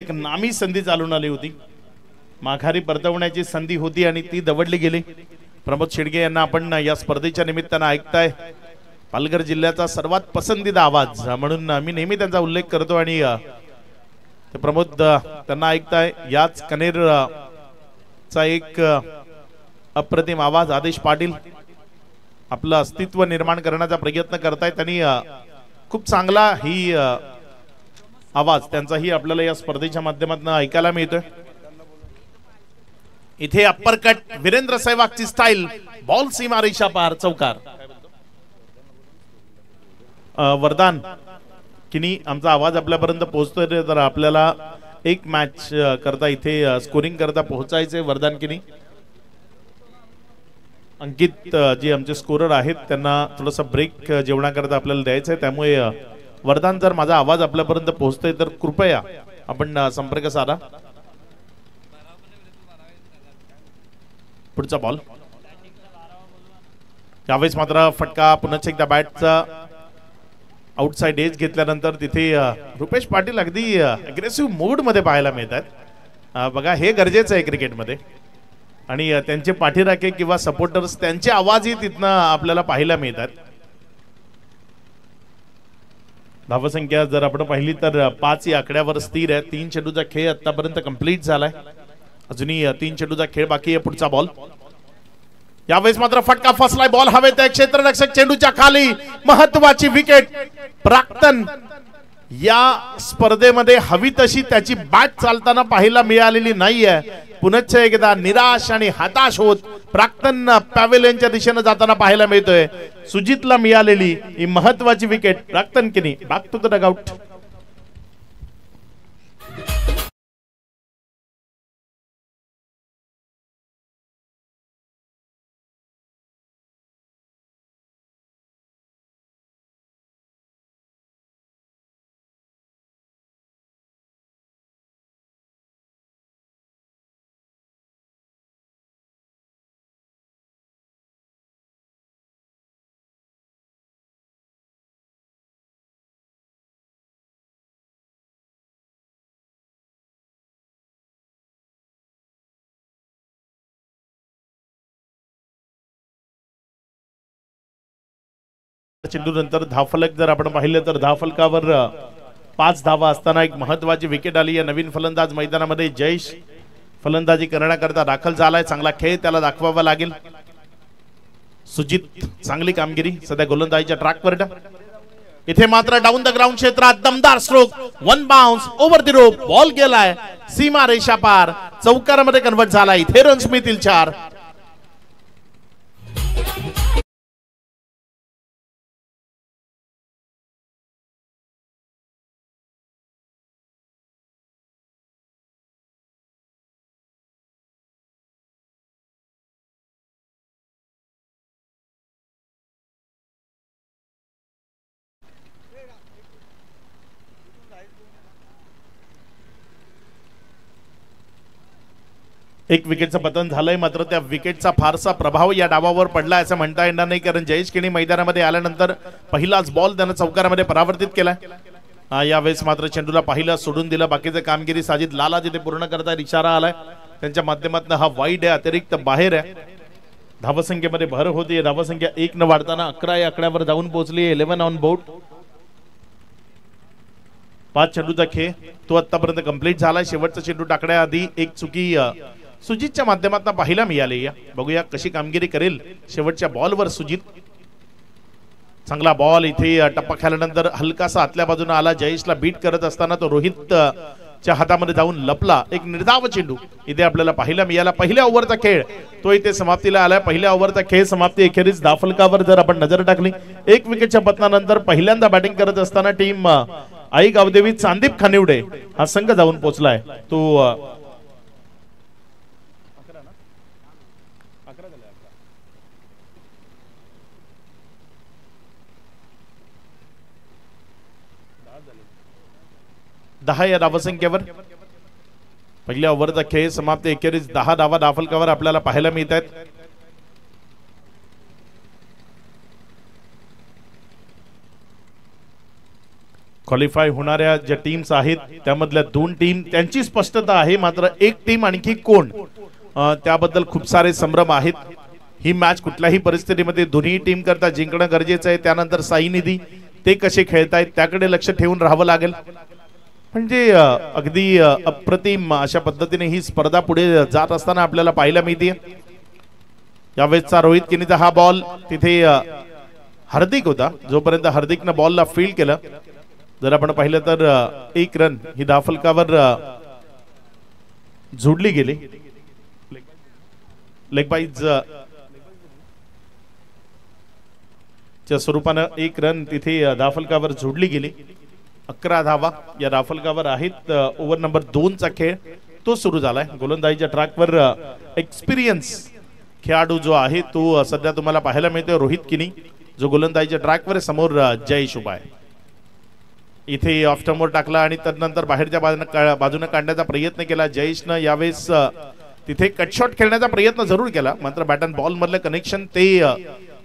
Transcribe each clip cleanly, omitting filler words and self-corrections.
एक नामी संधी चालून आली होती, माघारी परतवण्याची संधी होती आणि ती दवडली गेली। प्रमोद शेडगे यांना आपण या स्पर्धेच्या निमित्तानं ऐकताय। पालघर जिल्ह्याचा सर्वात पसंदीदा आवाज म्हणून मी नेहमी त्यांचा उल्लेख करतो आणि प्रमोद त्यांना ऐकताय। याच कनेर चा एक अप्रतिम आवाज आदेश पाटील आपलं अस्तित्व निर्माण करण्याचा प्रयत्न करतायत। त्यांनी खूप चांगला ही आवाज त्यांचाही आपल्याला या स्पर्धेच्या माध्यमातून ऐकायला मिळतोय। इथे अप्परकट वीरेंद्र सहवागची स्टाईल, बॉल सीमारेषा पार, चौकार। वरदान किनी आमचा आवाज आपल्यापर्यंत पोहोचतोय, तर आपल्याला एक मॅच करता इथे स्कोरिंग करता पोहोचायचे। वरदान किनी अंकित जे आमचे स्कोरर आहेत त्यांना थोडासा ब्रेक जेवणाकरता आपल्याला द्यायचा आहे, त्यामुळे वरदान जर माझा आवाज आपल्यापर्यंत पोहोचतोय तर कृपया आपण संपर्क साधा। पुढचा बॉल, यावेळेस मात्र फटका पुन्हा एकदा बॅटचा आउटसाइड एज घेतल्यानंतर तिथे रुपेश पाटील अगदी अग्रेसिव्ह मूड मध्ये पाहायला मिळतात। बघा हे गरजेचं आहे क्रिकेटमध्ये, आणि त्यांचे पाठीराखे किंवा सपोर्टर्स त्यांचे आवाजही तिथनं आपल्याला पाहायला मिळतात। धावसंख्या जर आपण पाहिली तर 5 या आकड्यावर स्थिर आहे। 3 चेंडूचा खेळ आतापर्यंत कंप्लीट झालाय, अजूनही 3 चेंडूचा खेळ बाकी आहे। पुढचा बॉल, यावेळेस मात्र फटका फसलाय, बॉल हवेत आहे, क्षेत्ररक्षक चेंडूच्या खाली, महत्वाची विकेट। प्राक्तन या स्पर्धेमध्ये हवी तशी त्याची बॅट चालताना पाहायला मिळालेली नाहीये। पुन्हा एकदा निराश आणि हताश होत प्राक्तन पॅव्हेलियनच्या दिशेने जाताना पाहायला मिळतोय। सुजितला मिळालेली ही महत्वाची विकेट। प्राक्तन किनी बॅक टू द डगआउट। चेंडू नंतर धावफलक जर आपण पाहिलं तर धावफलकावर 5 धावा असताना एक महत्वाची विकेट आली। या नवीन फलंदाज मैदानामध्ये जयेश फलंदाजी करण्याकरता दाखल झालाय। चांगला खेळ त्याला दाखवावा लागेल। सुजित चांगली कामगिरी सध्या गोलंदाजीच्या ट्रॅकवर। इथे मात्र डाऊन द ग्राउंड क्षेत्रात दमदार stroke, 1 bounce over the rope, ball गेलाय सीमा रेषा पार, चौकारामध्ये कन्वर्ट झाला। इथे रन्स मिळतील 4। एक विकेटचं पतन झालंय, मात्र त्या विकेटचा फारसा प्रभाव या डावावर पडला असं म्हणता येणार नाही, कारण जयेश किनी मैदानामध्ये आल्यानंतर पहिलाच बॉल त्यानं चौकारामध्ये परावर्तित केलाय। यावेळेस मात्र चेंडूला पहिला सोडून दिलं। बाकीचं कामगिरी साजिद लाला जिथे पूर्ण करता इशारा आलाय त्यांच्या माध्यमातून हा वाईड आहे, अतिरिक्त बाहेर आहे। धावसंख्येमध्ये भर होती, धावसंख्या 1 न वाढताना 11 या आकड्यावर जाऊन पोहोचली। 11 ऑन बोर्ड। 5 चेंडूचा खेळ तो आतापर्यंत कंप्लीट झालाय। शेवटचा चेंडू टाकण्याआधी एक चुकी सुजितच्या माध्यमातून पाहायला मिळाली। बघूया कशी कामगिरी करेल शेवटच्या बॉलवर सुजित। चांगला बॉल इथे टप्पा खेळल्यानंतर हलकासा आतल्या बाजूने आला। जयेशला बीट करत असताना तो रोहित च्या हातामध्ये जाऊन लपला। एक निर्धाव चेंडू इथे आपल्याला पाहायला मिळाला। पहिल्या ओव्हरचा खेळ तो इथे समाप्तीला आलाय। पहिल्या ओव्हरचा खेळ समाप्ती अखेरीस धावफलकावर जर आपण नजर टाकली, 1 विकेटच्या पतनानंतर पहिल्यांदा बॅटिंग करत असताना टीम आई गावदेवी चांदीप खानिवडे हा संघ जाऊन पोहोचलाय। तो 10 या धावसंख्येवर पहिल्या ओव्हरचा खेळ समाप्ती अखेरीस 10 धावा धावफलकावर आपल्याला पाहायला मिळतात। क्वालिफाय होणाऱ्या ज्या टीम्स आहेत त्यामधल्या 2 टीम त्यांची स्पष्टता आहे, मात्र एक टीम आणखी कोण त्याबद्दल खूप सारे संभ्रम आहेत. ही मॅच कुठल्याही परिस्थितीमध्ये दोन्ही टीम करता जिंकणं गरजेचं आहे. त्यानंतर साई निधी ते कसे खेळतायत त्याकडे लक्ष ठेवून राहावं लागेल. म्हणजे अगदी अप्रतिम अशा पद्धतीने ही स्पर्धा पुढे जात असताना आपल्याला पाहायला मिळते. यावेळेसचा रोहित किनीचा हा बॉल तिथे हार्दिक होता, जोपर्यंत हार्दिकनं बॉलला फील्ड केलं. जर आपण पाहिलं तर 1 रन ही धावफलकावर जोडली गेली. लेग बाईज च्या स्वरूपानं 1 रन तिथे धावफलकावर जोडली गेली. 11 धावा या धावफलकावर आहेत. ओव्हर नंबर 2 चा खेळ तो सुरू झालाय. गोलंदाजीच्या ट्रॅकवर एक्सपिरियन्स खेळाडू जो आहे तो सध्या तुम्हाला पाहायला मिळतोय रोहित किनी, जो गोलंदाजीच्या ट्रॅकवर समोर जयेश उभा आहे. इथे ऑफ स्टंपवर टाकला आणि त्यानंतर बाहेरच्या बाजूने काढण्याचा प्रयत्न केला. जयेशनं यावेळेस तिथे कटशॉट खेळण्याचा प्रयत्न जरूर केला, मात्र बॅट अँड बॉल मधलं कनेक्शन ते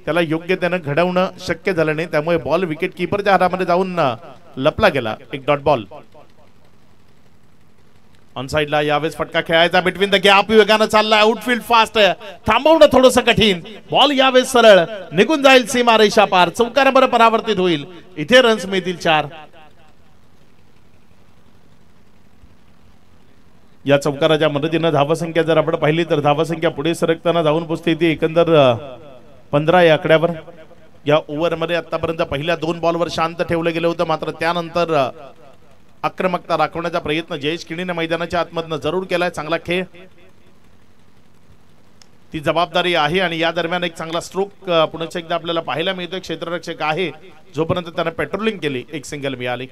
त्याला योग्य त्यानं घडवणं शक्य झालं नाही. त्यामुळे बॉल विकेट कीपरच्या हातामध्ये जाऊन लपला गेला. एक डॉट बॉल. ऑन साइडला यावेळेस फटका खेळायचा बिटवीन द गॅप. वेगानं चाललाय, आउटफील्ड फास्ट आहे, थांबवणं थोडंसं कठीण. बॉल यावेळेस सरळ निघून जाईल सीमा रेषा पार. चौकार बरं परावर्तित होईल. इथे रन्स मिळतील 4. या चौकाराच्या मदतीनं धावसंख्या जर आपण पाहिली तर धावसंख्या पुढे सरकताना जाऊन पोहोचते ती एकंदर 15 या आकड्यावर. या ओव्हर मध्ये आतापर्यंत पहिल्या 2 बॉलवर शांत ठेवलं गेलं होतं, मात्र त्यानंतर आक्रमकता राखण्याचा प्रयत्न जयेश किनीने मैदानाच्या आतमधनं जरूर केलाय. चांगला खेळ, ती जबाबदारी आहे आणि या दरम्यान एक चांगला स्ट्रोक पुन्हा एकदा आपल्याला पाहायला मिळतोय. क्षेत्ररक्षक आहे, जोपर्यंत त्याने पेट्रोलिंग केली एक सिंगल मिळाली.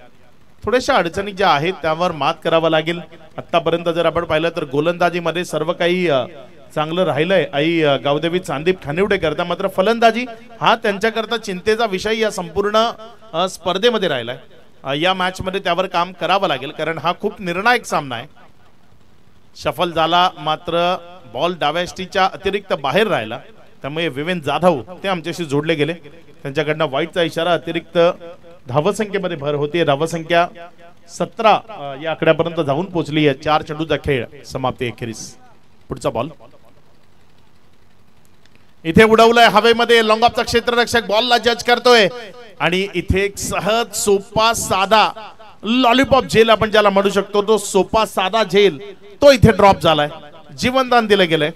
थोड्याशा अडचणी ज्या आहेत त्यावर मात करावं लागेल. आतापर्यंत जर आपण पाहिलं तर गोलंदाजीमध्ये सर्व काही चांगलं राहिलंय आई गावदेवी चांदीप खानिवडे करता, मात्र फलंदाजी हा त्यांच्याकरता चिंतेचा विषय या संपूर्ण स्पर्धेमध्ये राहिलाय. या मॅच मध्ये त्यावर काम करावं लागेल, कारण हा खूप निर्णायक सामना आहे. शफल झाला, मात्र बॉल डाव्या स्टीच्या अतिरिक्त बाहेर राहिला, त्यामुळे विवेन जाधव ते आमच्याशी जोडले गेले. त्यांच्याकडनं वाईटचा इशारा. अतिरिक्त धावसंख्येमध्ये भर होती. धावसंख्या 17 या आकड्यापर्यंत जाऊन पोहोचली आहे. 4 चेंडूचा खेळ समाप्ती अखेरीस. पुढचा बॉल इथे उडवलंय हवेमध्ये. लॉंग ऑफचा क्षेत्ररक्षक बॉलला जज करतोय आणि इथे एक सहज सोपा साधा लॉलीपॉप झेल आपण ज्याला म्हणू शकतो, तो सोपा साधा झेल तो इथे ड्रॉप झालाय. जीवनदान दिलं गेलंय.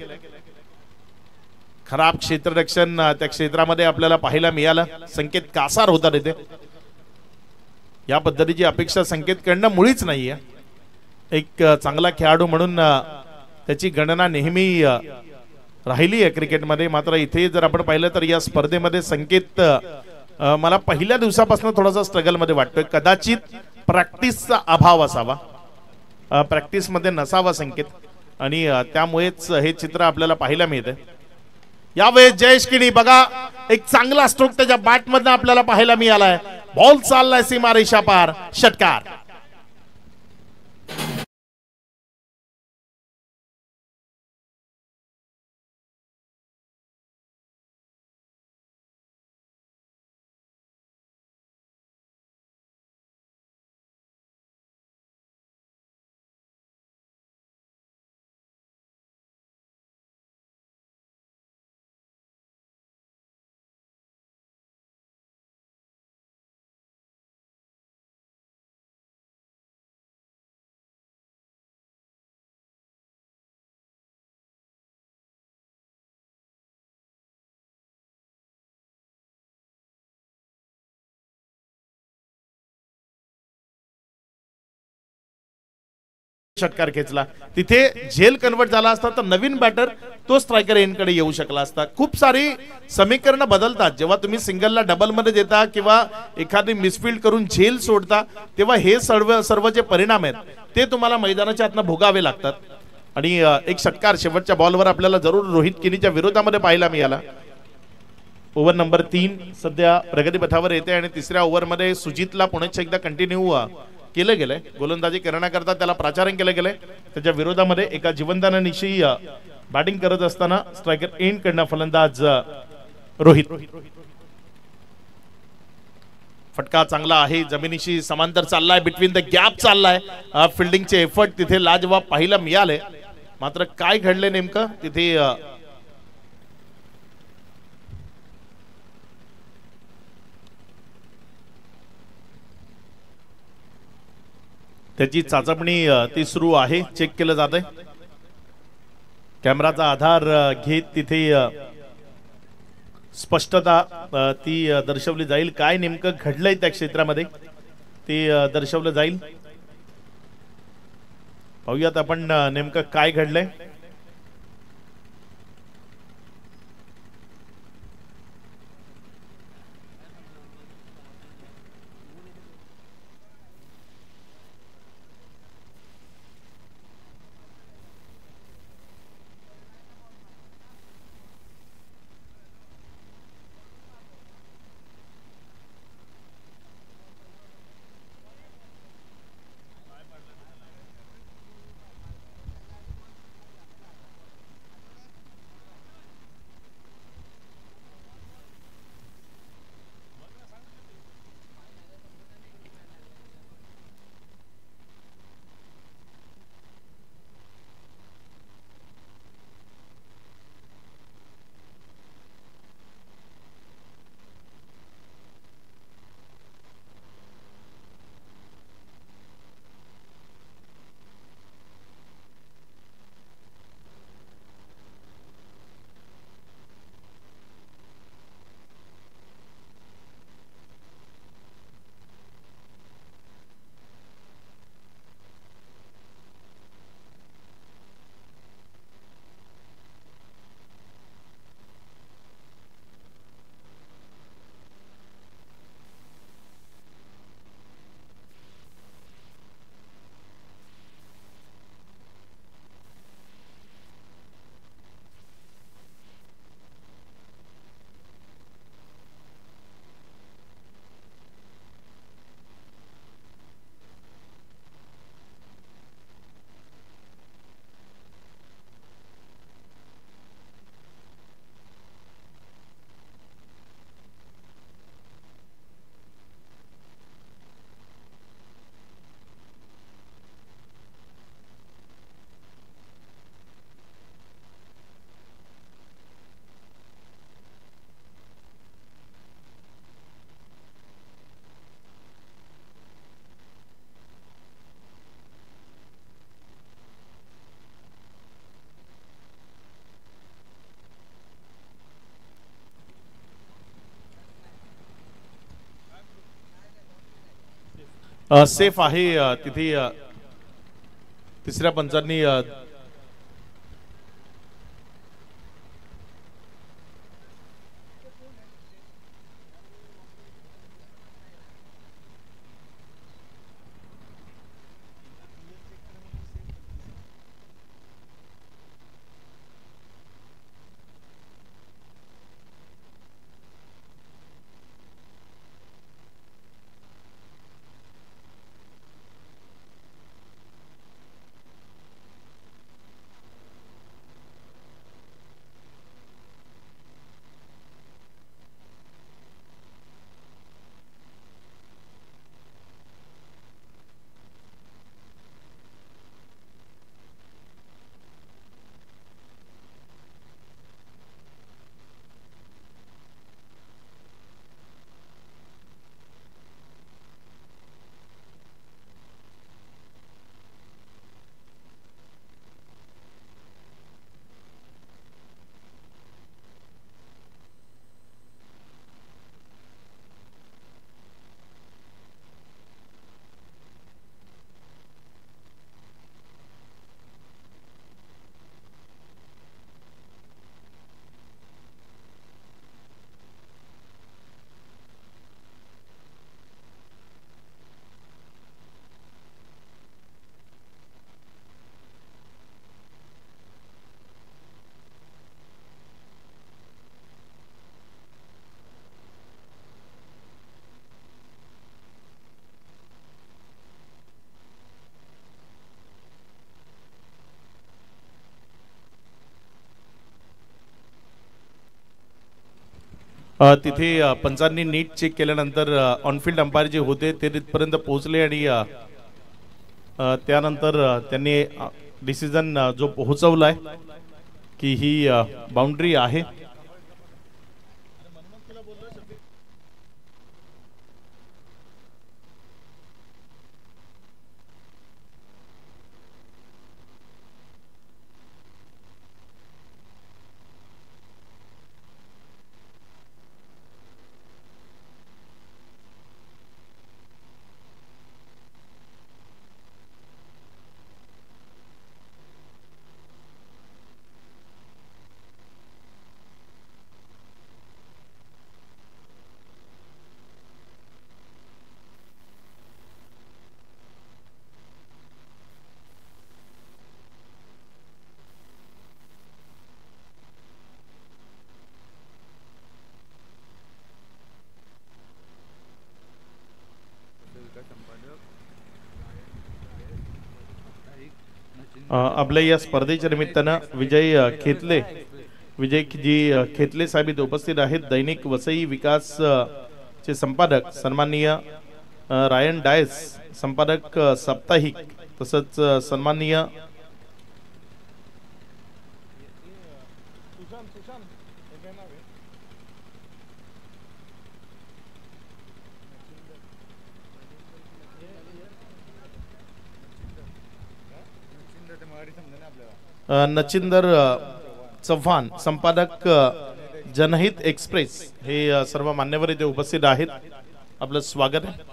खराब क्षेत्ररक्षण त्या क्षेत्रामध्ये आपल्याला पाहायला मिळालं. संकेत कासार होता तिथे. या पद्धतीची अपेक्षा संकेत कडनं मुळीच नाहीये. एक चांगला खेळाडू म्हणून त्याची गणना नेहमी राहिली आहे क्रिकेटमध्ये, मात्र इथे जर आपण पाहिलं तर या स्पर्धेमध्ये संकेत मला पहिल्या दिवसापासून थोडासा स्ट्रगल मध्ये वाटतोय. कदाचित प्रॅक्टिसचा अभाव असावा, प्रॅक्टिस मध्ये नसावा संकेत, आणि त्यामुळेच हे चित्र आपल्याला पाहायला मिळते. यावेळेस जयेश किनी बघा, एक चांगला स्ट्रोक त्याच्या बॅट मधनं आपल्याला पाहायला मिळालाय. बॉल चाललाय सीमा रेषा पार. षटकार. षटकार खेचला. तिथे झेल कन्वर्ट झाला असता तर नवीन बॅटर तो स्ट्रायकर एंड कडे येऊ शकला असता. खूप सारी समीकरणं बदलतात जेव्हा तुम्ही सिंगलला डबल मध्ये देता किंवा एखादी मिसफील्ड करून झेल सोडता, तेव्हा हे सर्व जे परिणाम आहेत ते तुम्हाला मैदानाच्या आतनं भोगावे लागतात. आणि एक षटकार शेवटच्या बॉलवर आपल्याला जरूर रोहित किनीच्या विरोधामध्ये पाहायला मिळाला. ओव्हर नंबर 3 सध्या प्रगतीपथावर येते आणि तिसऱ्या ओव्हरमध्ये सुजितला पुण्याच्या एकदा कंटिन्यू केलं गेलंय. गोलंदाजी करण्याकरता त्याला प्राचारण केलं गेलंय. त्याच्या विरोधामध्ये एका जीवनदानानिशी बॅटिंग करत असताना स्ट्रायकर एंड कडनं फलंदाज रोहित. फटका चांगला आहे, जमिनीशी समांतर चाललाय, बिटवीन द गॅप चाललाय. फिल्डिंगचे एफर्ट तिथे लाजवाब पाहायला मिळाले. मात्र काय घडले नेमकं तिथे त्याची चाचपणी ती सुरू आहे, चेक केलं जात आहे. कॅमेराचा आधार घेत तिथे स्पष्टता ती दर्शवली जाईल. काय नेमकं घडलंय त्या क्षेत्रामध्ये ते दर्शवलं जाईल. पाहूयात आपण नेमकं काय घडलंय. सेफ आहे तिथे तिसऱ्या पंचांनी तिथे पंचांनी नीट चेक केल्यानंतर ऑनफिल्ड अंपायर जे होते ते तिथपर्यंत पोहोचले आणि त्यानंतर त्यांनी डिसिजन जो पोहोचवलाय की ही बाउंड्री आहे. आपल्या या स्पर्धेच्या निमित्तानं विजय खेतले साहेब इथे उपस्थित आहेत. दैनिक वसई विकास चे संपादक सन्माननीय रायन डायस, संपादक साप्ताहिक, तसंच सन्माननीय नचिंदर चव्हाण, संपादक जनहित एक्सप्रेस, हे सर्व मान्यवर इथे उपस्थित आहेत. आपलं स्वागत आहे.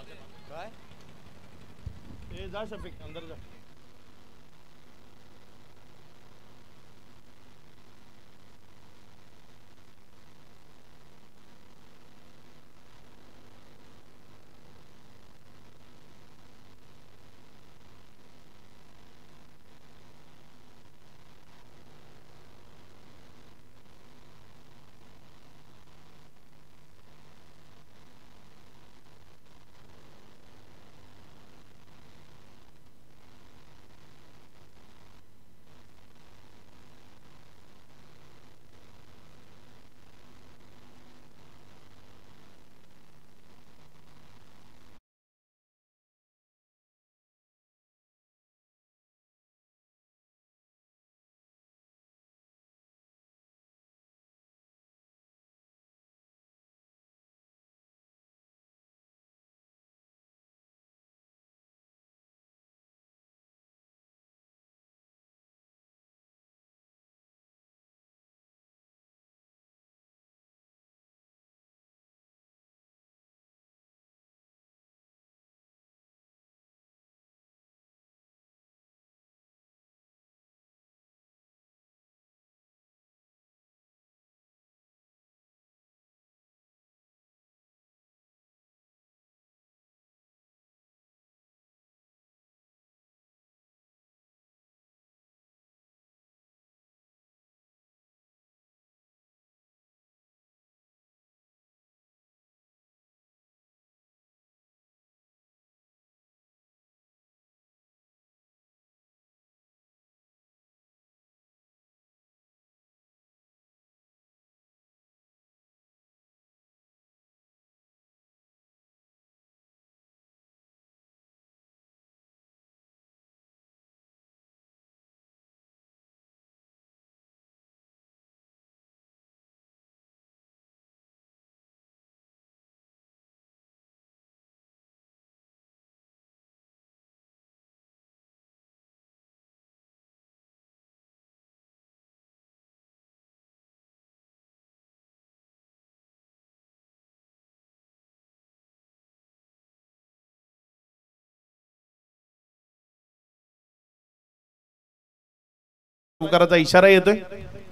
चौकाराचा इशारा येतोय.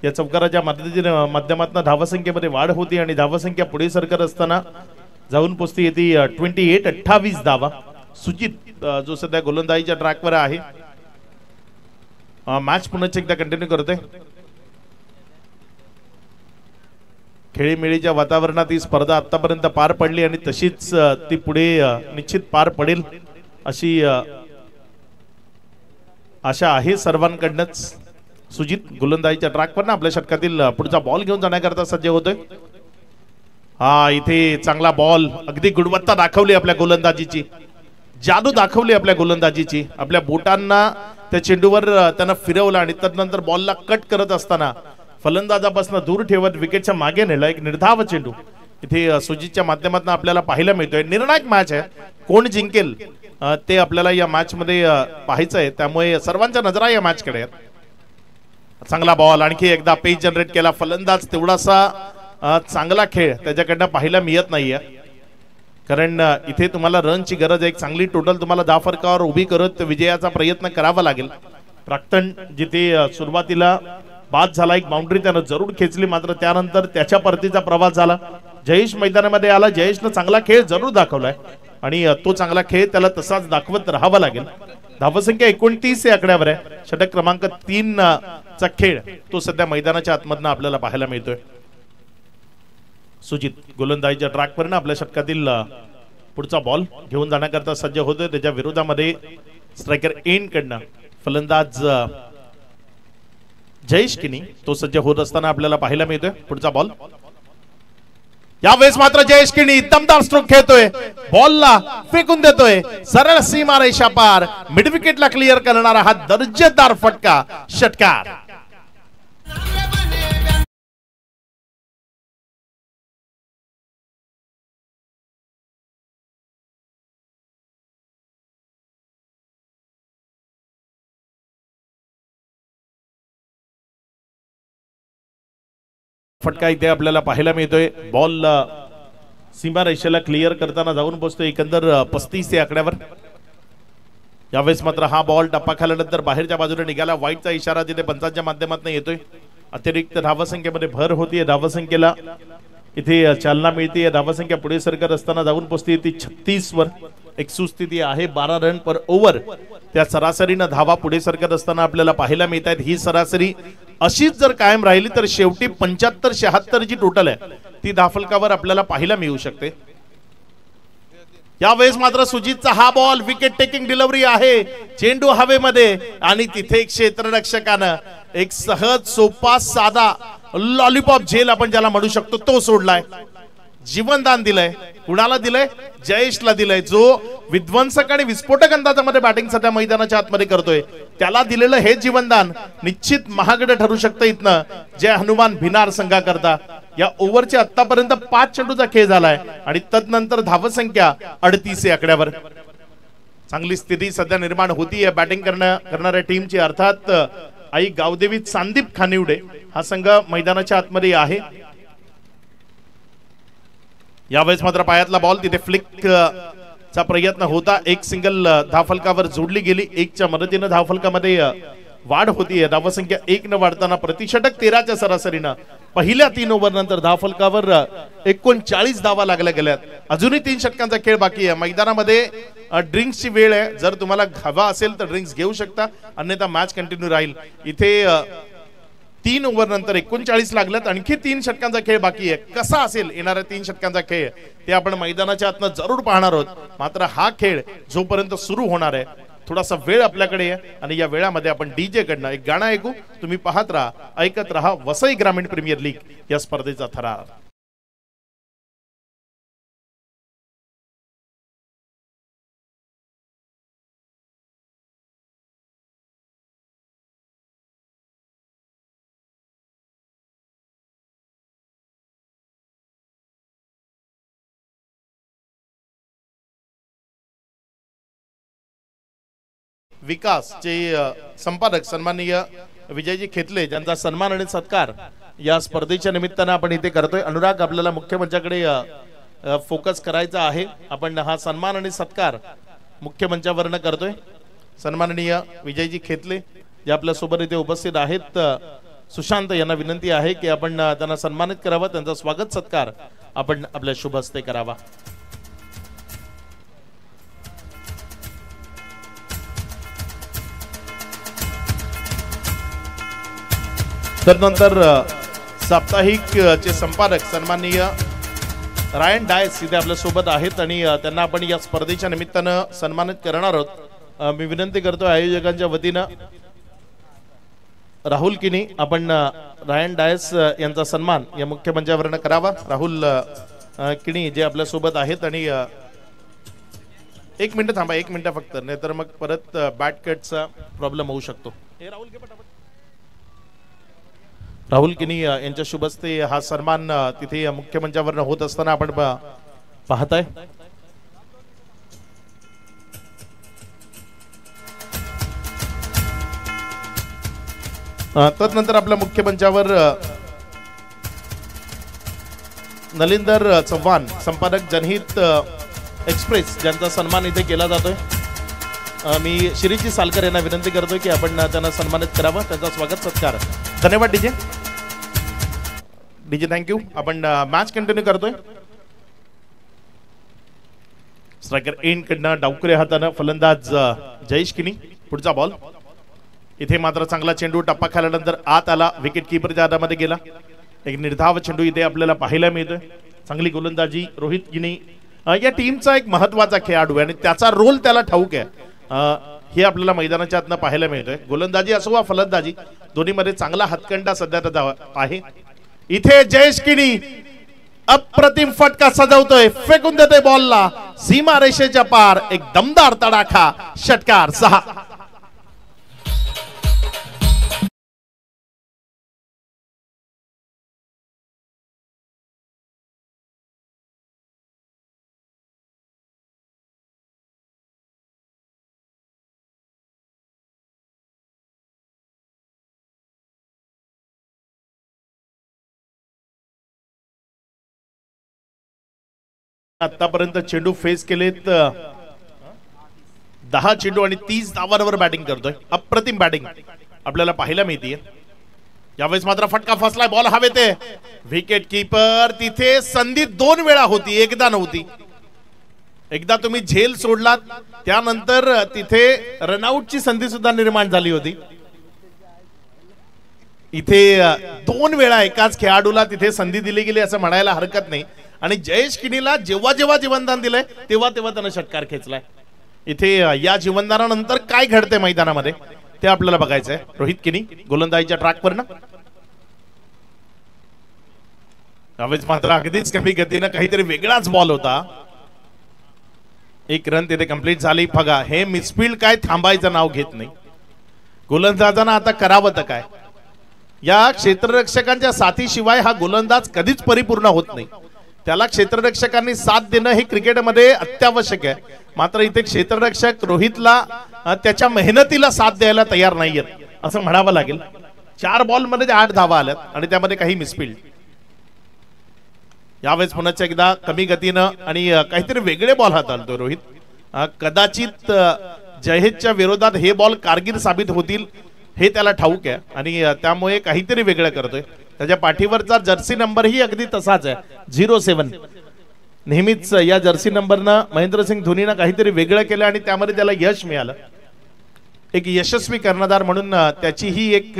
या चौकाराच्या माध्यमातून धावसंख्येमध्ये वाढ होती आणि धावसंख्या पुढे सरकत असताना जाऊन पोचती येते 28 धावा. सुजित जो सध्या गोलंदाजीच्या ट्रॅकवर आहे, मॅच पुन्हा एकदा कंटिन्यू करतोय. खेळीमेळीच्या वातावरणात ही स्पर्धा आतापर्यंत पार पडली आणि तशीच ती पुढे निश्चित पार पडेल अशी आशा आहे सर्वांकडनंच. सुजित गोलंदाजीच्या ट्रॅकवर आपल्या षटकातील पुढचा बॉल घेऊन जाण्याकरता सज्ज होतोय. हा इथे चांगला बॉल, अगदी गुणवत्ता दाखवली आपल्या गोलंदाजीची, जादू दाखवली आपल्या गोलंदाजीची. आपल्या बोटांना त्या चेंडूवर त्यांना फिरवलं आणि त्यानंतर बॉलला कट करत असताना फलंदाजापासून दूर ठेवत विकेटच्या मागे नेला एक निर्धाव चेंडू इथे सुजितच्या माध्यमातून आपल्याला पाहायला मिळतोय. निर्णायक मॅच आहे, कोण जिंकेल ते आपल्याला या मॅच मध्ये पाहायचं आहे, त्यामुळे सर्वांच्या नजरा या मॅच कडे आहेत. चांगला बॉल, आणखी एकदा पेज जनरेट केला. फलंदाज तेवढासा चांगला खेळ त्याच्याकडनं पाहायला मिळत नाहीये, कारण इथे तुम्हाला रनची गरज आहे. एक चांगली टोटल तुम्हाला 10 फरकावर उभी करत विजयाचा प्रयत्न करावा लागेल. प्राक्तन जिथे सुरुवातीला बाद झाला, एक बाउंड्री त्यानं जरूर खेचली, मात्र त्यानंतर त्याच्या परतीचा प्रवास झाला. जयेश मैदानामध्ये आला, जयेशनं चांगला खेळ जरूर दाखवलाय आणि तो चांगला खेळ त्याला तसाच दाखवत राहावा लागेल. धावसंख्या 29 या आकड्यावर आहे. षटक क्रमांक 3 चा खेळ तो सध्या मैदानाच्या आतमधनं आपल्याला पाहायला मिळतोय. सुजित गोलंदाजीच्या ट्रॅकवरनं आपल्या षटकातील पुढचा बॉल घेऊन जाण्याकरता सज्ज होतोय. त्याच्या विरोधामध्ये स्ट्रायकर एंड कडनं फलंदाज जयेश किनी तो सज्ज होत असताना आपल्याला पाहायला मिळतोय. पुढचा बॉल यावेळेस मात्र जयेश किनी दमदार स्ट्रोक खेळतोय, बॉलला फेकून देतोय सरळ सीमा रेषा पार. मिड विकेटला क्लिअर करणारा हा दर्जेदार फटका षटकार. फटका इथे आपल्याला पाहायला मिळतोय. बॉल सीमा रेषेला क्लिअर करताना जाऊन पोहोचतोय एकंदर 35 या आकड्यावर. यावेळेस मात्र हा बॉल टप्पा खाल्यानंतर बाहेरच्या बाजूने निघाला. वाईटचा इशारा तिथे पंचांच्या माध्यमातून येतोय. अतिरिक्त धावसंख्येमध्ये भर होतीये, धावसंख्येला इथे चालना मिळते. धावसंख्या पुढे सरकत असताना जाऊन पोहोचते ती 36 वर. एक सुस्थिती आहे 12 रन पर ओव्हर. त्या सरासरीनं धावा पुढे सरकत असताना आपल्याला पाहायला मिळत आहेत. ही सरासरी अशीच जर कायम राहिली तर शेवटी 75-76 जी टोटल आहे ती धाफलकावर आपल्याला पाहायला मिळू शकते. यावेळेस मात्र सुजितचा हा बॉल विकेट टेकिंग डिलिव्हरी आहे, चेंडू हवेमध्ये आणि तिथे क्षेत्ररक्षकानं एक सहज सोपा साधा लॉलीपॉप झेल आपण ज्याला म्हणू शकतो तो सोडलाय. जीवनदान दिलंय. कुणाला दिलंय? जयेशला दिलंय, जो विध्वंसक आणि विस्फोटक अंदाजामध्ये बॅटिंग सध्या मैदानाच्या आतमध्ये करतोय. त्याला दिलेलं हे जीवनदान निश्चित महागडं ठरू शकतं इथनं जय हनुमान भिनार संघाकरता. या ओव्हरचे आतापर्यंत 5 चेंडूचा खेळ झालाय आणि तदनंतर धावसंख्या 38 या आकड्यावर. चांगली स्थिती सध्या निर्माण होतीये बॅटिंग करणाऱ्या टीमची. अर्थात आई गावदेवी संदीप खानिवडे हा संघ मैदानाच्या आतमध्ये आहे. यावेळेस मात्र पायातला बॉल तिथे फ्लिक चा प्रयत्न होता. एक सिंगल धावफलकावर जोडली गेली. 1च्या मदतीने धावफलकामध्ये वाढ होतीये. धावसंख्या 1 न वाढताना प्रतिषटक 13च्या सरासरीनं पहिल्या 3 ओव्हर नंतर धावफलकावर 39 धावा लागल्या गेल्यात. अजूनही 3 षटकांचा खेळ बाकी आहे. मैदानामध्ये ड्रिंक्सची वेळ आहे. जर तुम्हाला हवा असेल तर ड्रिंक्स घेऊ शकता, अन्यथा मॅच कंटिन्यू राहील. इथे 3 ओव्हर नंतर 39 लागल्यात. आणखी 3 षटकांचा खेळ बाकी आहे. कसा असेल येणाऱ्या 3 षटकांचा खेळ ते आपण मैदानाच्या आतनं जरूर पाहणार आहोत. मात्र हा खेळ जोपर्यंत सुरू होणार आहे थोडासा वेळ आपल्याकडे आहे आणि या वेळामध्ये आपण डीजे कडनं एक गाणं ऐकू. तुम्ही पाहत राहा, ऐकत राहा वसई ग्रामीण प्रीमियर लीग या स्पर्धेचा थरार. विकास चे संपादक सन्माननीय विजयजी खेतले ज्यांचा सन्मान आणि सत्कार या स्पर्धेच्या निमित्तानं आपण इथे करतोय. अनुराग आपल्याला मुख्य मंचाकडे फोकस करायचा आहे. आपण हा सन्मान आणि सत्कार मुख्य मंचावरनं करतोय. सन्माननीय विजयजी खेतले जे आपल्या सोबत इथे उपस्थित आहेत, सुशांत यांना विनंती आहे की आपण त्यांना सन्मानित करावं. त्यांचा स्वागत सत्कार आपण आपल्या शुभ हस्ते करावा. तदनंतर साप्ताहिक चे संपादक सन्माननीय रायन डायस इथे आपल्या सोबत आहेत आणि त्यांना आपण या स्पर्धेच्या निमित्तानं सन्मानित करणार आहोत. मी विनंती करतो आयोजकांच्या वतीनं राहुल किनी आपण रायन डायस यांचा सन्मान या मुख्य मंचावरनं करावा. राहुल किणी जे आपल्या सोबत आहेत आणि एक मिनिट थांबा, एक मिनिट फक्त, नाहीतर मग परत बॅट कटचा प्रॉब्लेम होऊ शकतो. राहुल किनी यांच्या शुभ हस्ते हा सन्मान तिथे मुख्य मंचावर होत असताना आपण पाहताय. तदनंतर आपल्या मुख्य मंचावर नलिंदर चव्हाण संपादक जनहित एक्सप्रेस ज्यांचा सन्मान इथे केला जातोय. मी शिरीजी सालकर यांना विनंती करतोय की आपण त्यांना सन्मानित करावं. त्यांचा स्वागत सत्कार. धन्यवाद डीजे. DJ thank you. आपण मॅच कंटिन्यू करतोय. स्ट्रायकर एंड कडनं डावकुऱ्या हातानं फलंदाज जयेश किनी. पुढचा बॉल. इथे मात्र चांगला चेंडू टप्पा खाल्यानंतर आत आला, विकेट कीपरच्या हातामध्ये गेला. एक निर्धाव चेंडू इथे आपल्याला पाहायला मिळतोय. चांगली गोलंदाजी रोहित किनी या टीमचा एक महत्वाचा खेळाडू आहे आणि त्याचा रोल त्याला ठाऊक आहे. हे आपल्याला मैदानाच्या आतनं पाहायला मिळतोय. गोलंदाजी असो वा फलंदाजी दोन्हीमध्ये चांगला हातकंडा सध्या आहे. इथे जयेश किनी अप्रतिम फटका सजवतोय, फेकून देतोय बॉलला सीमा रेषेच्या पार. एक दमदार तडाखा, षटकार 6. आतापर्यंत चेंडू फेस केलेत 10 चेंडू आणि 30 धावांवर बॅटिंग करतोय. अप्रतिम बॅटिंग आपल्याला पाहायला मिळते. यावेळेस मात्र फटका फसलाय, बॉल हवेत आहे. विकेट कीपर तिथे संधी 2 वेळा होती, एकदा नव्हती. एकदा तुम्ही झेल सोडलात, त्यानंतर तिथे रनआउटची संधी सुद्धा निर्माण झाली होती. इथे 2 वेळा एकाच खेळाडूला तिथे संधी दिली गेली असं म्हणायला हरकत नाही. आणि जयेश किनीला जेव्हा जेव्हा जीवनदान दिलंय तेव्हा तेव्हा त्यानं षटकार खेचलाय. इथे या जीवनदानानंतर काय घडतंय मैदानामध्ये ते आपल्याला बघायचंय. रोहित किनी गोलंदाजीच्या ट्रॅकवर ना, त्यावेळेस मात्र अगदीच कमी गतीनं काहीतरी वेगळाच बॉल होता. 1 रन तिथे कंप्लीट झाली. फगा हे मिसफील्ड काय थांबायचं नाव घेत नाही. गोलंदाजांना आता करावं तर काय. या क्षेत्ररक्षकांच्या साथीशिवाय हा गोलंदाज कधीच परिपूर्ण होत नाही. त्याला क्षेत्ररक्षकांनी साथ देणं हे क्रिकेटमध्ये अत्यावश्यक आहे. मात्र इथे क्षेत्ररक्षक रोहितला त्याच्या मेहनतीला साथ द्यायला तयार नाहीयेत असं म्हणावं लागेल. 4 बॉलमध्ये 8 धावा आल्यात आणि त्यामध्ये काही मिसफील्ड. यावेळेस पुन्हा एकदा कमी गतीनं आणि काहीतरी वेगळे बॉल हाताळतोय रोहित. कदाचित जयेशच्या विरोधात हे बॉल कारगिर साबित होतील हे त्याला ठाऊक आहे आणि त्यामुळे काहीतरी वेगळं करतोय. त्याच्या पाठीवरचा जर्सी नंबरही अगदी तसाच आहे, 07. नेहमीच या जर्सी नंबरनं महेंद्रसिंग धोनीनं काहीतरी वेगळं केलं आणि त्यामध्ये त्याला यश मिळालं. एक यशस्वी कर्णधार म्हणून त्याची ही एक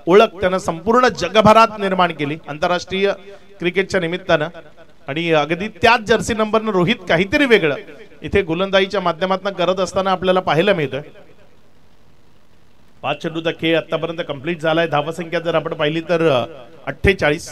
ओळख त्यानं संपूर्ण जगभरात निर्माण केली आंतरराष्ट्रीय क्रिकेटच्या निमित्तानं. आणि अगदी त्याच जर्सी नंबरनं रोहित काहीतरी वेगळं इथे गोलंदाजीच्या माध्यमातून करत असताना आपल्याला पाहायला मिळतोय. 5 चेंडूचा खेळ आतापर्यंत कंप्लीट झालाय. धावसंख्या जर आपण पाहिली तर 48.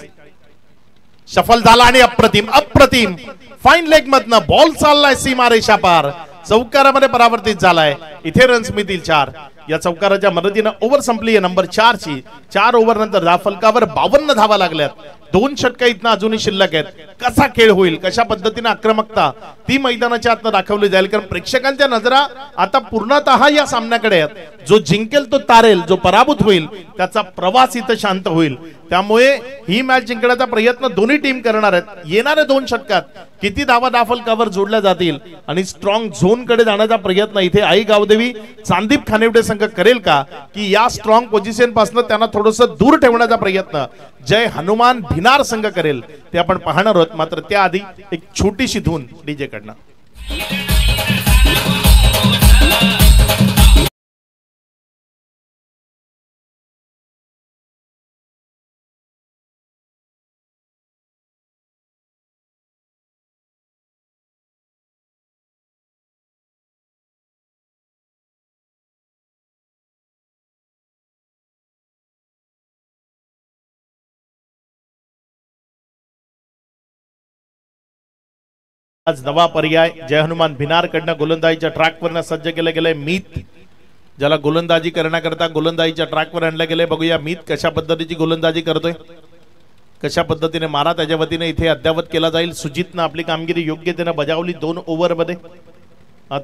सफल झाला आणि अप्रतिम फाईन लेग मधनं बॉल चाललाय सीमा रेषा पार. चौकारामध्ये परावर्तित झालाय. इथे रन्स मिळतील 4. या चौकाराच्या मदतीनं ओव्हर संपली नंबर 4 ची. 4 ओव्हर नंतर धावफलकावर 52 धावा लागल्यात. 2 षटका इथनं अजूनही शिल्लक आहेत. कसा खेळ होईल, कशा पद्धतीने आक्रमकता ती मैदानाच्या आतनं दाखवली जाईल. कारण प्रेक्षकांच्या नजरा आता पूर्णतः या सामन्याकडे आहेत. जो जिंकेल तो तारेल, जो पराभूत होईल त्याचा प्रवास इथं शांत होईल. त्यामुळे ही मॅच जिंकण्याचा प्रयत्न दोन्ही टीम करणार आहेत. येणाऱ्या 2 षटकात किती धावा धावफलकावर जोडल्या जातील आणि स्ट्रॉंग झोन कडे जाण्याचा प्रयत्न इथे आई गावदेवी चांदीप खानिवडे संघ करेल का, की या स्ट्रॉंग पोझिशन पासून त्यांना थोडस दूर ठेवण्याचा प्रयत्न जय हनुमान भिनार संघ करेल ते आपण पाहणार आहोत. मात्र त्याआधी एक छोटीशी धून डीजे कडनं. आज नवा पर्याय जय हनुमान भिनारकडनं गोलंदाजीच्या ट्रॅकवरनं सज्ज केलं गेलंय मीत, ज्याला गोलंदाजी करण्याकरता गोलंदाजीच्या ट्रॅकवर आणलं गेलंय. बघूया मीत कशा पद्धतीची गोलंदाजी करतोय, कशा पद्धतीने मारा त्याच्या वतीने इथे अद्यावत केला जाईल. सुजितनं आपली कामगिरी योग्यतेने बजावली 2 ओव्हरमध्ये.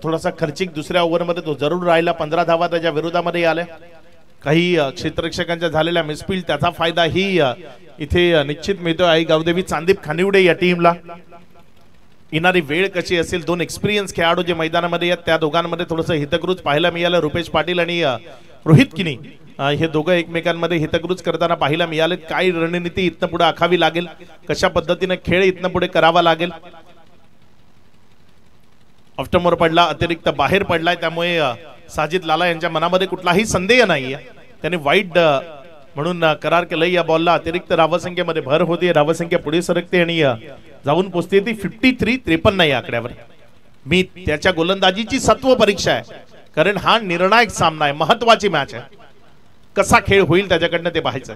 थोडासा खर्चिक दुसऱ्या ओव्हरमध्ये तो जरूर राहिला. 15 धावा त्याच्या विरोधामध्ये आल्या. काही क्षेत्ररक्षकांच्या झालेल्या मिसफील्ड त्याचा फायदा ही इथे निश्चित मिळतोय. आई गावदेवी चांदीप खानिवडे या टीमला. येणारी वेळ कशी असेल, 2 एक्सपिरियन्स खेळाडू जे मैदानामध्ये आहेत त्या दोघांमध्ये थोडंसं हितगुज पाहायला मिळालं. रुपेश पाटील आणि रोहित किनी हे दोघं एकमेकांमध्ये हितगुज करताना पाहायला मिळाले. काय रणनीती इथनं पुढे आखावी लागेल, कशा पद्धतीने खेळ इथनं पुढे करावा लागेल. ऑफ्टमोर पडला, अतिरिक्त बाहेर पडलाय, त्यामुळे साजिद लाला यांच्या मनामध्ये कुठलाही संदेह नाहीये. त्यांनी वाईट म्हणून करार केलंय. या बॉलला अतिरिक्त धावसंख्येमध्ये भर होते, धावसंख्या पुढे सरकते आणि जाऊन पोहोचते ती 53-53 या आकड्यावर. मी त्याच्या गोलंदाजीची सत्व परीक्षा आहे, कारण हा निर्णायक सामना आहे, महत्वाची मॅच आहे. कसा खेळ होईल त्याच्याकडनं ते पाहायचं.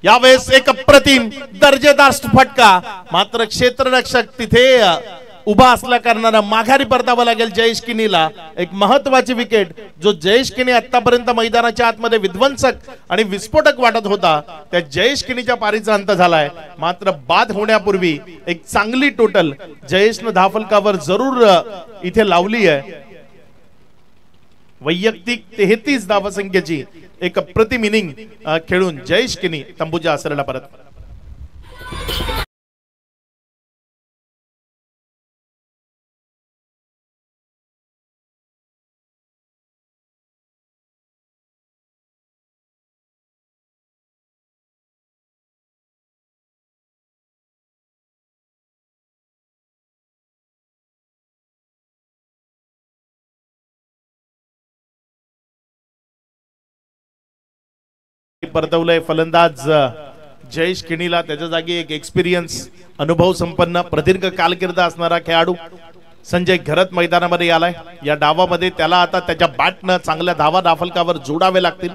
यावेळेस एक अप्रतिम दर्जेदार फटका, मात्र क्षेत्ररक्षक तिथे उभा असल्या कारणाने माघारी परतावं लागेल जयेश किनीला. एक महत्वाची विकेट जो जयेश किनी आतापर्यंत मैदानाच्या आतमध्ये विध्वंसक आणि विस्फोटक वाटत होता, त्या जयेश किनीच्या पारीचा अंत झालाय. मात्र बाद होण्यापूर्वी एक चांगली टोटल जयेशनं धावफलकावर जरूर इथे लावली आहे. वैयक्तिक 33 धावसंख्येची एक अप्रतिम इनिंग खेळून जयेश किनी तंबूच्या आसरेला परत. परतवलंय फलंदाज जयेश किनीला. त्याच्या जागी एक एक्सपिरियन्स, अनुभव संपन्न, प्रदीर्घ कारकीर्द असणारा खेळाडू संजय घरत मैदानामध्ये आलाय. या डावामध्ये त्याला आता त्याच्या बॅटनं चांगल्या धावा दाफलकावर जोडावे लागतील.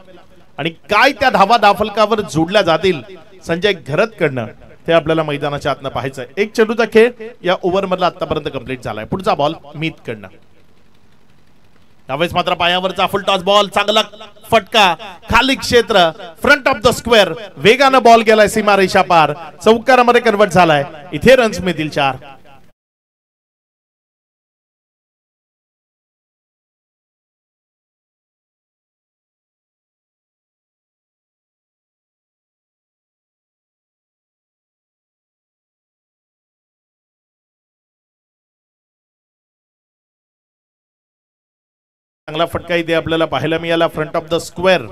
आणि काय त्या धावा दाफलकावर जोडल्या जातील संजय घरत कडनं ते आपल्याला मैदानाच्या आतनं पाहायचंय. एक चेंडूचा खेळ या ओव्हर मधला आतापर्यंत कंप्लीट झालाय. पुढचा बॉल मीत कडनं. यावेळेस मात्र पायावरचा फुल टॉस बॉल, चांगला फटका, खाली क्षेत्र, फ्रंट ऑफ द स्क्वेअर, वेगानं बॉल गेलाय सीमारेषा पार, चौकारामध्ये कन्वर्ट झालाय. इथे रन्स मिळतील 4. चांगला फटका इथे आपल्याला पाहायला मिळाला. फ्रंट ऑफ द स्क्वेअर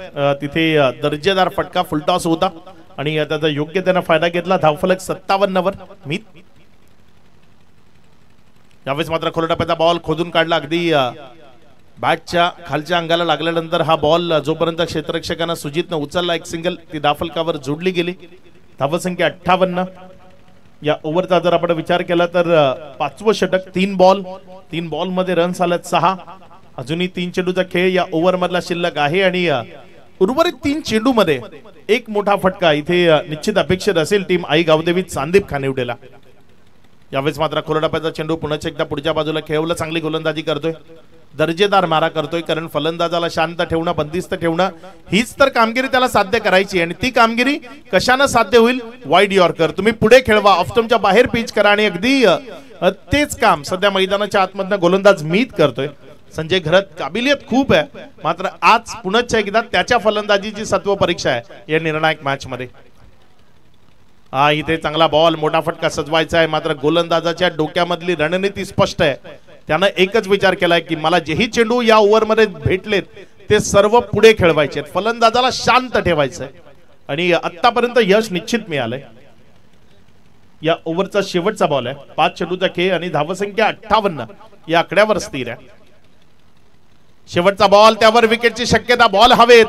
तिथे दर्जेदार फटका, फुलटॉस होता आणि त्याचा योग्य त्यानं फायदा घेतला. धावफलक 57 वर मीत. यावेळेस मात्र खोलटप्प्याचा बॉल खोदून काढला. अगदी बॅटच्या खालच्या अंगाला लागल्यानंतर हा बॉल जोपर्यंत क्षेत्ररक्षकांना सुजितनं उचलला, एक सिंगल ती धावफलकावर जोडली गेली. धावसंख्या 58. या ओव्हरचा जर आपण विचार केला तर 5वं षटक, 3 बॉल मध्ये रन्स आलेत 6. अजूनही 3 चेंडूचा खेळ या ओव्हर मधला शिल्लक आहे आणि उर्वरित 3 चेंडू मध्ये एक मोठा फटका इथे निश्चित अपेक्षित असेल टीम आई गावदेवी चांदीप खानिवडेला. यावेळेस मात्र खोलटप्प्याचा चेंडू पुन्हा एकदा पुढच्या बाजूला खेळवलं. चांगली गोलंदाजी करतोय, दर्जेदार मारा करतोय, कारण फलंदाजाला शांत ठेवणं, बंदिस्त ठेवणं हीच तर कामगिरी त्याला साध्य करायची. आणि ती कामगिरी कशाने साध्य होईल? Wide yorker. तुम्ही पुढे खेळवा, ऑफस्टंपच्या बाहेर पिच करा आणि अगदी तेच काम सध्या मैदानाच्या आतमधनं गोलंदाज मीत करतोय. संजय घरत काबिलियत खूप आहे, मात्र आज पुन्हा एकदा त्याच्या फलंदाजीची सत्व परीक्षा आहे या निर्णायक मॅच मध्ये. इथे चांगला बॉल, मोठा फटका सजवायचा आहे, मात्र गोलंदाजाच्या डोक्यामधली रणनीती स्पष्ट आहे. त्यानं एकच विचार केलाय की मला जेही चेंडू या ओव्हर मध्ये भेटलेत ते सर्व पुढे खेळवायचे, फलंदाजाला शांत ठेवायचंय आणि आतापर्यंत यश निश्चित मिळालंय. या ओव्हरचा शेवटचा बॉल आहे, 5 चेंडूचा खेळ आणि धावसंख्या 58 या आकड्यावर स्थिर आहे. शेवटचा बॉल, त्यावर विकेटची शक्यता, बॉल हवेत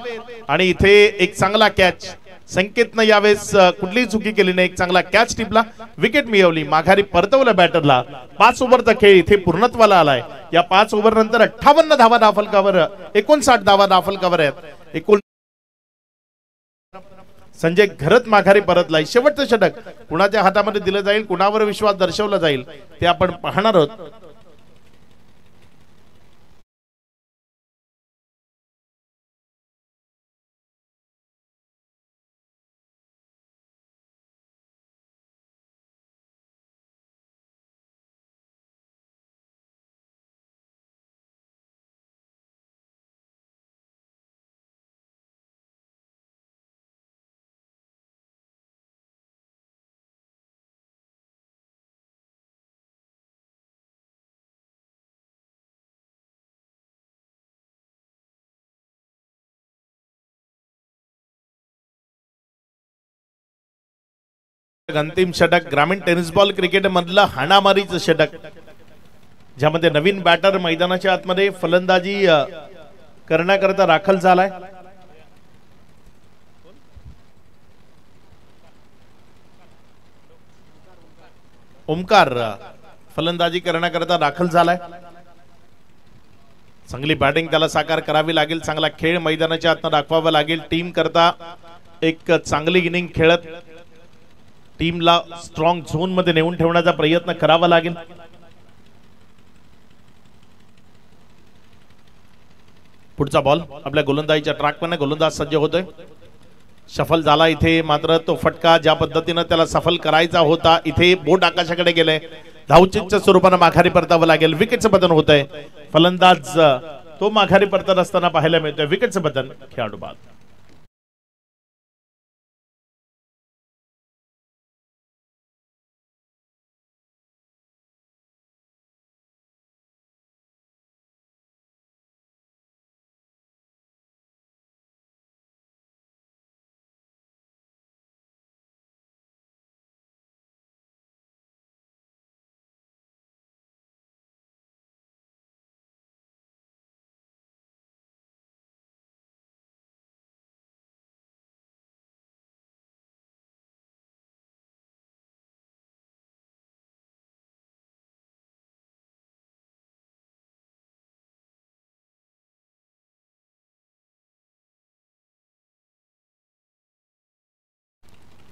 आणि इथे एक चांगला कॅच. संकेतनं यावेळेस कुठलीही चुकी केली नाही, एक चांगला कॅच टिपला, विकेट मिळवली, माघारी परतवलं बॅटरला. 5 ओव्हरचा खेळ इथे पूर्णत्वाला आलाय. या 5 ओव्हर नंतर 58 धावा दाफलकावर, 59 धावा दाफलकावर आहेत. संजय घरत माघारी परतलाय. शेवटचं षटक कुणाच्या हातामध्ये दिलं जाईल, कुणावर विश्वास दर्शवला जाईल ते आपण पाहणार आहोत. अंतिम षटक ग्रामीण टेनिस बॉल क्रिकेट मधलं हाणामारीचं षटक, ज्यामध्ये नवीन बॅटर मैदानाच्या आतमध्ये फलंदाजी करण्याकरता दाखल झालाय. ओमकार फलंदाजी करण्याकरता दाखल झालाय. चांगली बॅटिंग त्याला साकार करावी लागेल, चांगला खेळ मैदानाच्या आतनं दाखवावा लागेल. टीम करता एक चांगली इनिंग खेळत टीमला स्ट्रॉंग झोन मध्ये नेऊन ठेवण्याचा प्रयत्न करावा लागेल. पुढचा बॉल आपल्या गोलंदाजीच्या ट्रॅकवर, गोलंदाज सज्ज होतोय. सफल झाला इथे, मात्र तो फटका ज्या पद्धतीने त्याला सफल करायचा होता इथे बोट आकाशाकडे गेले. धावचीच्या स्वरूपाने माघारी परतावं लागेल. विकेटचं पतन होतंय. फलंदाज तो माघारी परतत असताना पाहायला मिळतोय. विकेटचं पतन, खेळाडू बाद.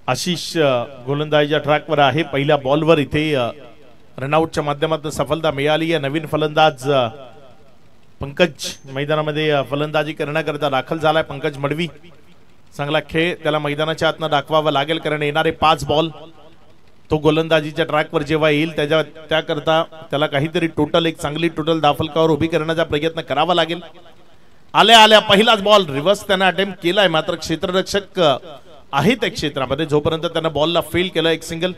आशिष गोलंदाजीच्या ट्रॅकवर आहे. पहिल्या बॉलवर इथे रनआउटच्या माध्यमातून सफलता मिळाली आहे. नवीन फलंदाज पंकज मैदानामध्ये फलंदाजी करण्याकरता दाखल झालाय. पंकज मडवी, चांगला खेळ त्याला मैदानाच्या आतनं दाखवावा लागेल, कारण येणारे 5 बॉल तो गोलंदाजीच्या ट्रॅकवर जेव्हा येईल त्याकरता त्याला काहीतरी टोटल एक चांगली टोटल धावफलकावर उभी करण्याचा प्रयत्न करावा लागेल. आल्या आल्या पहिलाच बॉल रिव्हर्स त्याने अटेम्प्ट केलाय, मात्र क्षेत्ररक्षक आहे त्या क्षेत्रामध्ये. जोपर्यंत त्यानं बॉलला फेल केलं एक सिंगल,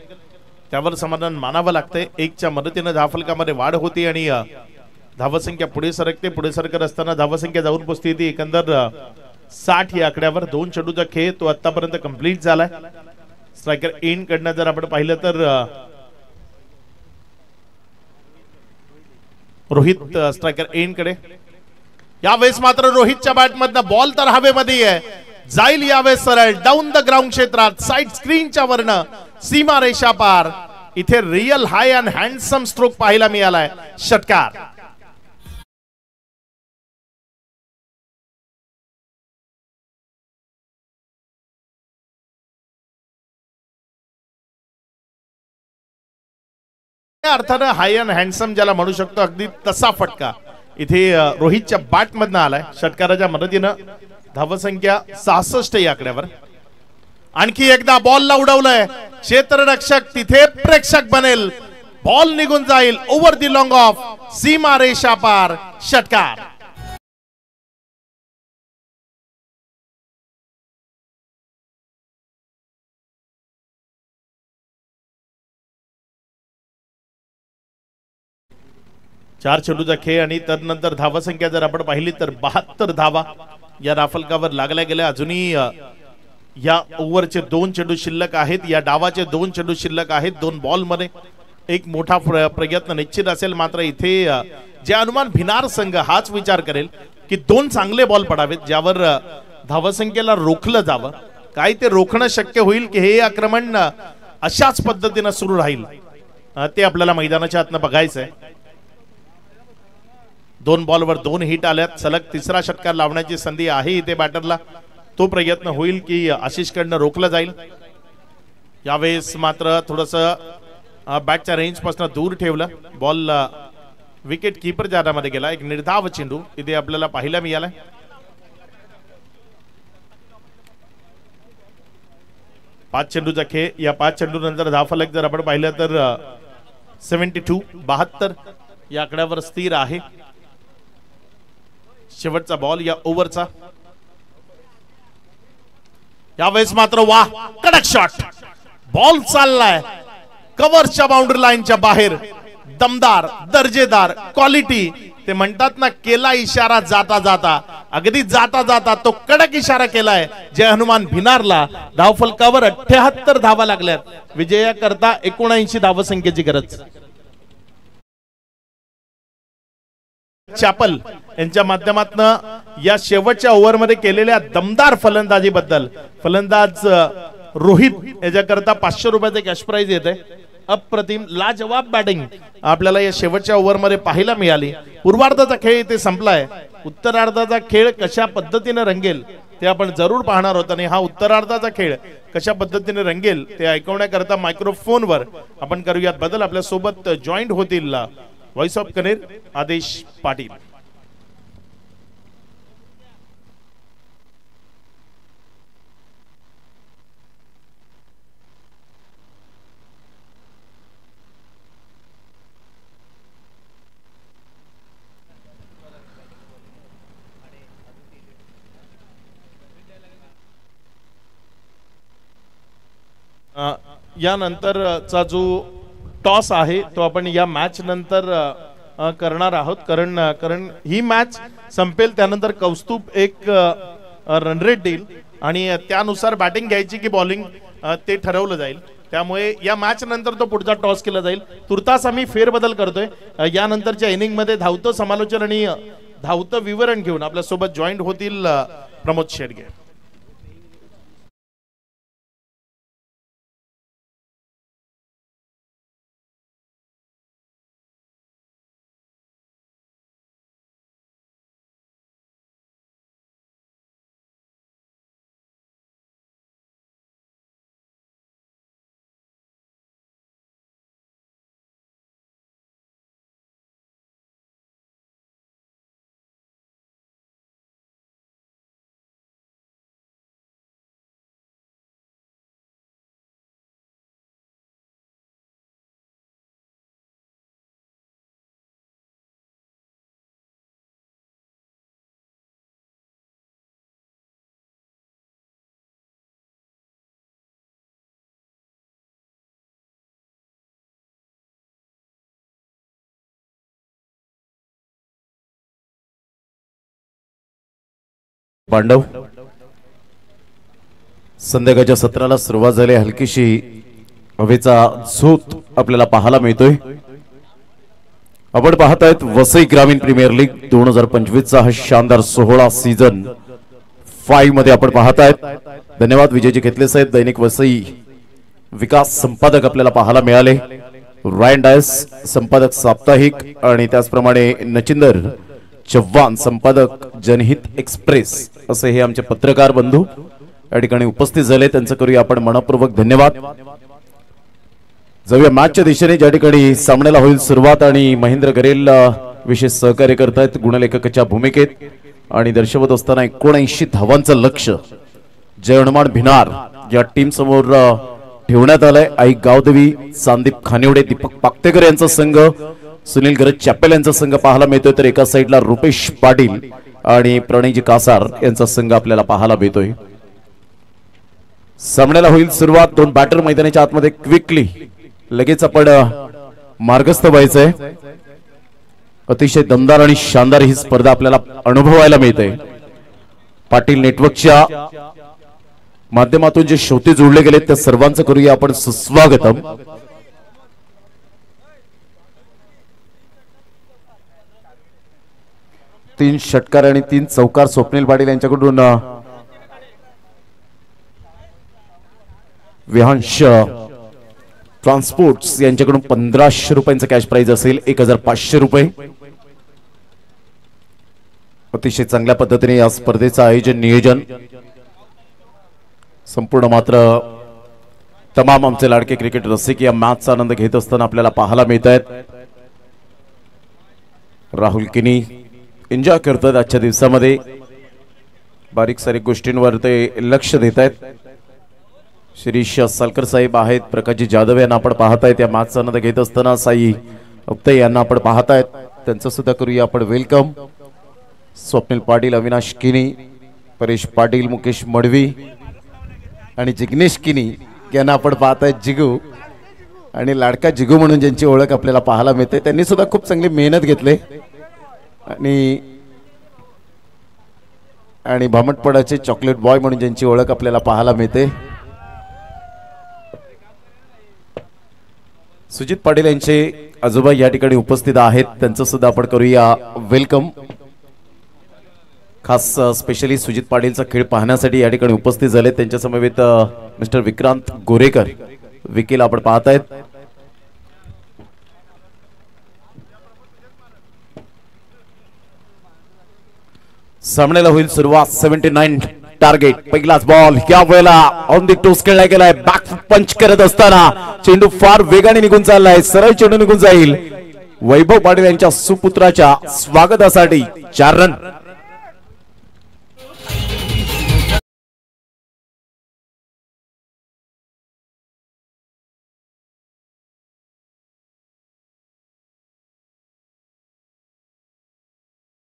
त्यावर समाधान मानावं लागतंय. 1च्या मदतीने धावफलकामध्ये वाढ होती आणि धावसंख्या पुढे सरकते. पुढे सरकत असताना धावसंख्या जाऊन पोहोचते ती एकंदर 60 या आकड्यावर. 2 चेंडूचा खेळ तो आतापर्यंत कंप्लीट झालाय. स्ट्रायकर एंड कडनं जर आपण पाहिलं तर रोहित स्ट्रायकर एंड कडे. यावेळेस मात्र रोहितच्या बॅटमधनं बॉल तर हवेमध्ये आहे, जाईल यावेळेस सरळ डाऊन द ग्राउंड क्षेत्रात साइड स्क्रीनच्या वरनं सीमा रेषा पार. इथे real high and handsome stroke पाहायला मिळालाय. षटकार. अर्थानं हाय अँड हँडसम ज्याला म्हणू शकतो, अगदी तसा फटका इथे रोहितच्या बॅट मधनं आलाय. षटकाराच्या मदतीनं धावसंख्या 66 या आकड्यावर. आणखी एकदा बॉलला उडवलंय. क्षेत्ररक्षक तिथे प्रेक्षक बनेल. बॉल निघून जाईल ओव्हर दी लॉंग ऑफ, सीमा रेषा पार. षटकार. चार चेंडूचा खेळ आणि तदनंतर धावसंख्या जर आपण पाहिली तर 72 धावा या धावफलकावर लागल्या गेल्या. अजूनही या ओव्हरचे 2 चेंडू शिल्लक आहेत. या डावाचे 2 चेंडू शिल्लक आहेत. 2 बॉल मध्ये एक मोठा प्रयत्न निश्चित असेल. मात्र इथे जे अनुमान भिनार संघ हाच विचार करेल की 2 चांगले बॉल पडावेत ज्यावर धावसंख्येला रोखलं जावं. काय ते रोखणं शक्य होईल की हे आक्रमण अशाच पद्धतीने सुरू राहील ते आपल्याला मैदानाच्या आतनं बघायचंय. 2 बॉलवर 2 हिट आल्यात. सलग 3रा षटकार लावण्याची संधी आहे इथे बॅटरला. तो प्रयत्न होईल की आशिषकडनं रोखला जाईल. यावेळेस मात्र थोडस बॅटच्या रेंज पासून दूर ठेवलं. बॉल विकेट कीपर जाण्यामध्ये गेला. एक निर्धाव चेंडू इथे आपल्याला पाहायला मिळालाय. पाच चेंडूचा खेळ. या 5 चेंडू नंतर धावफलक जर आपण पाहिलं तर 72 या आकड्यावर स्थिर आहे. शेवटचा बॉल या ओव्हरचा. यावेळेस मात्र वा कडक शॉट. बॉल चाललाय कव्हरच्या बाउंड्री लाईनच्या बाहेर. दमदार दर्जेदार क्वालिटी. ते म्हणतात ना केला इशारा जाता जाता. अगदी जाता जाता तो कडक इशारा केलाय जय हनुमान भिनारला. धावफलकावर 78 धावा लागल्यात. विजयाकरता 79 धावसंख्येची गरज. चॅपल यांच्या माध्यमातून या शेवटच्या ओव्हरमध्ये केलेल्या दमदार फलंदाजी बद्दल फलंदाज रोहित याच्याकरता 500 रुपयाचे कॅश प्राइज येते. अप्रतिम लाजवाब बॅटिंग आपल्याला या शेवटच्या ओव्हरमध्ये पाहायला मिळाली. पूर्वार्धाचा खेळ इथे संपलाय. उत्तरार्धाचा खेळ कशा पद्धतीने रंगेल ते आपण जरूर पाहणार आहोत. आणि हा उत्तरार्धाचा खेळ कशा पद्धतीने रंगेल ते ऐकवण्याकरता मायक्रोफोनवर आपण करूयात बदल. आपल्या सोबत जॉईंट होतील व्हॉइस ऑफ कनेर आदेश पाटील. यानंतरचा जो टॉस आहे तो आपण या मॅच नंतर करणार आहोत. कारण ही मॅच संपेल त्यानंतर कौस्तुभ एक रन रेट देईल आणि त्यानुसार बॅटिंग घ्यायची की बॉलिंग ते ठरवलं जाईल. त्यामुळे या मॅच नंतर तो पुढचा टॉस केला जाईल. तुर्तास आम्ही फेरबदल करतोय. यानंतरच्या इनिंग मध्ये धावतं समालोचन आणि धावतं विवरण घेऊन आपल्या सोबत जॉईंट होतील प्रमोद शेडगे. पांडव संध्याकाळच्या सत्राला सुरुवात झाली. हलकीशी हवेचा झोत आपल्याला पाहायला मिळतोय. आपण पाहत आहेत वसई ग्रामीण प्रीमियर लीग 2025 चा हा शानदार सोहळा सीझन 5 मध्ये आपण पाहत आहेत. धन्यवाद विजयजी घेतले साहेब. दैनिक वसई विकास संपादक आपल्याला पाहायला मिळाले. रायन डायस संपादक साप्ताहिक आणि त्याचप्रमाणे नचिंदर चव्हाण संपादक जनहित एक्सप्रेस असे हे आमचे पत्रकार बंधू या ठिकाणी उपस्थित झाले. त्यांचं करूया आपण मनपूर्वक धन्यवाद. जाऊया मॅचच्या दिशेने ज्या ठिकाणी सामन्याला होईल सुरुवात. आणि महेंद्र गरेल विशेष सहकार्य करतायत गुणलेखकाच्या भूमिकेत आणि दर्शवत असताना 79 धावांचं लक्ष जय हनुमान भिनार या टीम समोर ठेवण्यात आलंय. आई गावदेवी, संदीप खानिवडे, दीपक पाक्तेकर यांचा संघ, सुनील गरज चॅपेल यांचा संघ पाहायला मिळतोय. तर एका साईडला रुपेश पाटील आणि प्रणयजी कासार यांचा संघ आपल्याला पाहायला मिळतोय. सामन्याला होईल सुरुवात. 2 बॅटर मैदानाच्या आतमध्ये क्विकली लगेच आपण मार्गस्थ व्हायचंय. अतिशय दमदार आणि शानदार ही स्पर्धा आपल्याला अनुभवायला मिळते. पाटील नेटवर्कच्या माध्यमातून जे श्रोते जोडले गेले त्या सर्वांचं करूया आपण सुस्वागतम. तीन षटकार आणि 3 चौकार स्वप्नील पाटील यांच्याकडून विहांश ट्रान्सपोर्ट्स यांच्याकडून 1500 रुपयांचा कॅश प्राइज असेल. 1500 रुपये. अतिशय चांगल्या पद्धतीने या स्पर्धेचं आयोजन नियोजन संपूर्ण मात्र तमाम आमचे लाडके क्रिकेट रसिक या मॅचचा आनंद घेत असताना आपल्याला पाहायला मिळत आहेत. राहुल किनी एन्जॉय करतात आजच्या दिवसामध्ये, बारीक सारीक गोष्टींवर ते लक्ष देत आहेत. शिरीष सालकर साहेब आहेत, प्रकाशजी जाधव यांना आपण पाहतायत या मॅचचा आनंद घेत असताना. साई अप्ते यांना आपण पाहतायत, त्यांचं सुद्धा करूया आपण वेलकम. स्वप्नील पाटील, अविनाश किनी, परेश पाटील, मुकेश मडवी आणि जिग्नेश किनी यांना आपण पाहताय. जिगू आणि लाडका जिगू म्हणून ज्यांची ओळख आपल्याला पाहायला मिळते, त्यांनी सुद्धा खूप चांगली मेहनत घेतली आणि भामटपडाचे चॉकलेट बॉय म्हणून ज्यांची ओळख आपल्याला पाहायला मिळते. सुजित पाटील यांचे आजोबा या ठिकाणी उपस्थित आहेत, त्यांचं सुद्धा आपण करूया वेलकम. खास स्पेशली सुजित पाटीलचा खेळ पाहण्यासाठी या ठिकाणी उपस्थित झाले. त्यांच्या समवेत मिस्टर विक्रांत गोरेकर विकेल आपण पाहतायत. सामन्याला होईल सुरुवात. 79 टार्गेट, पहिलाच बॉल या वेळेला ऑन दी टोस खेळला गेलाय. बॅक पंच करत असताना चेंडू फार वेगाने निघून चाललाय, सरळ चेंडू निघून जाईल. वैभव पाटील यांच्या सुपुत्राच्या स्वागतासाठी 4 रन.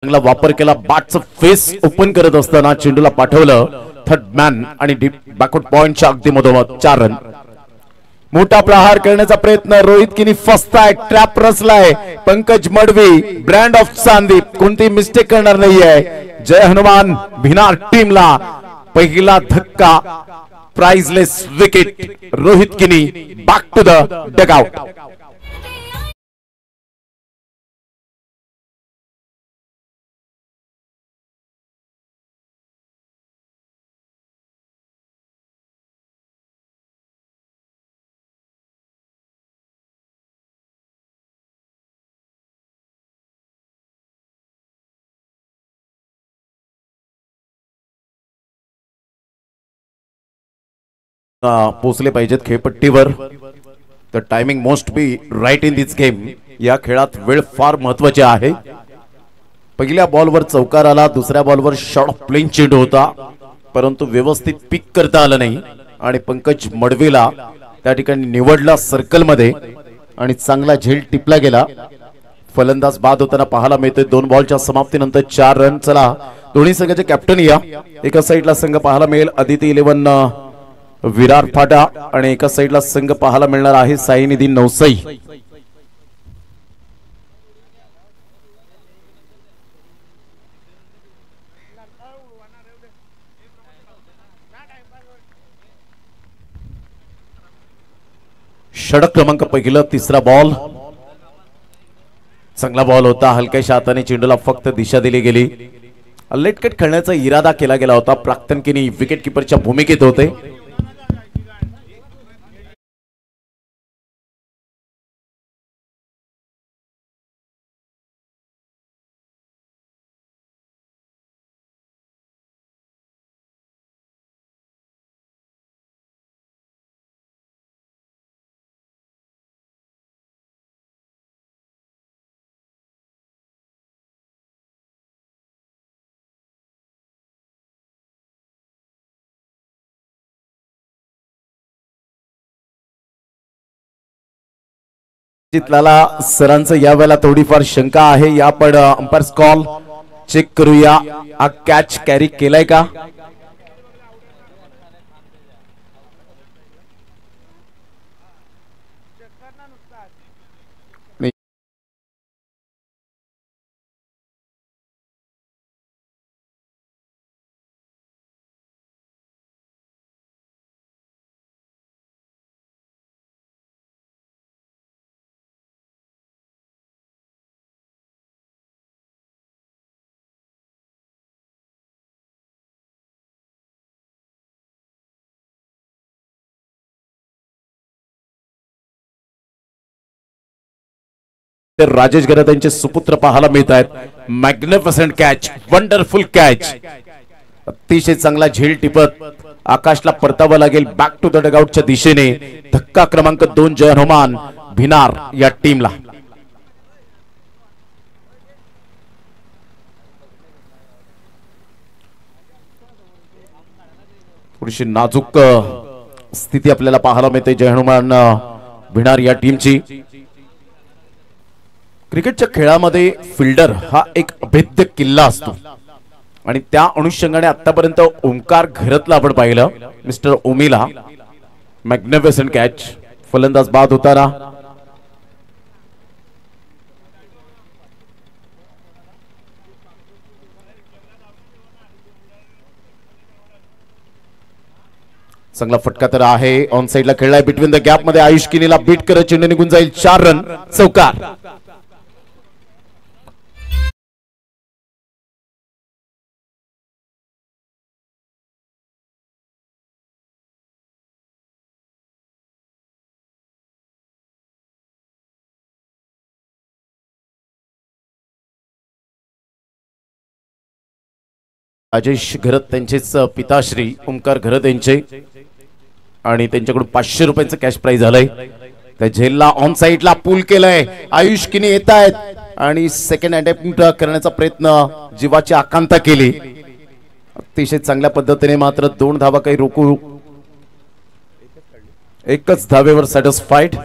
चांगला वापर केला, बॅटचं फेस ओपन करत असताना चेंडूला पाठवलं थर्ड मॅन आणि डीप बॅकवर्ड पॉइंटच्या अगदी मधोमध 4 रन. मोठा प्रहार करण्याचा प्रयत्न, रोहित किनी फसताय, ट्रॅप रचलाय. पंकज मडवी, ब्रँड ऑफ सांदीप, कोणती मिस्टेक करणार नाहीये. जय हनुमान भिनार टीमला पहिला धक्का, प्राइजलेस विकेट. रोहित किनी बॅक टू द डगआउट. पोचले पाहिजेत खेळपट्टीवर. The timing most be right in this game. या खेळात वेळ फार महत्वाची आहे. पहिल्या बॉलवर चौकार आला, दुसऱ्या बॉलवर शॉर्ट ऑफ प्लेन चेंडू होता, परंतु व्यवस्थित पिक करता आलं नाही आणि पंकज मडवीला त्या ठिकाणी निवडला सर्कल मध्ये आणि चांगला झेल टिपला गेला. फलंदाज बाद होताना पाहायला मिळतोय. 2 बॉलच्या समाप्तीनंतर 4 रन. चला दोन्ही संघाचे कॅप्टन या. एका साईडला संघ पाहायला मिळेल आदिती 11 विरार फाटा आणि एका साईडला संघ पाहायला मिळणार आहे साईनिधी नवसई. षटक क्रमांक पहिलं, तिसरा बॉल. चांगला बॉल होता, हलक्याशा हाताने चेंडूला फक्त दिशा दिली गेली. लेटकट खेळण्याचा इरादा केला गेला होता. प्राक्तन किनी विकेट किपरच्या भूमिकेत होते. लाला सरांचं यावेळेला थोडीफार शंका आहे. या पण अंपायर्स कॉल चेक करूया. हा कॅच कॅरी केलाय का? राजेश गरत यांचे सुपुत्र पाहायला मिळत आहेत. मॅग्निफिसंट कॅच, वंडरफुल कॅच, अतिशय चांगला झेल टिपत आकाशला परतावं लागेल बॅक टू द डगआउटच्या दिशेने. धक्का क्रमांक 2 जय हनुमान भिनार या टीमला. थोडीशी नाजूक स्थिती आपल्याला पाहायला मिळते जय हनुमान भिनार या टीमची. क्रिकेटच्या खेळामध्ये फिल्डर हा एक अभेद्य किल्ला असतो आणि त्या अनुषंगाने आतापर्यंत ओमकार घरतला आपण पाहिलं. मिस्टर ओमीला मॅग्निफिसंट कॅच. फलंदाज बाद होताना चांगला फटका तर आहे. ऑन साइडला खेळलाय बिटवीन द गॅप मध्ये. आयुष किनीला बीट करत चेंडू निघून जाईल. 4 रन चौकार. राजेश घरत त्यांचेच पिताश्री ओमकार घरत यांचे आणि त्यांच्याकडून 500 रुपयांचं कॅश प्राइज झालंय. त्या झेलला ऑन साइडला पूल केलंय. आयुष किनी येत आहेत आणि सेकंड अटेम्प्ट करण्याचा प्रयत्न जीवाची आकांक्षा केली. अतिशय चांगल्या पद्धतीने मात्र 2 धावा काही रोखू. एकच धावेवर सॅटिस्फाईड.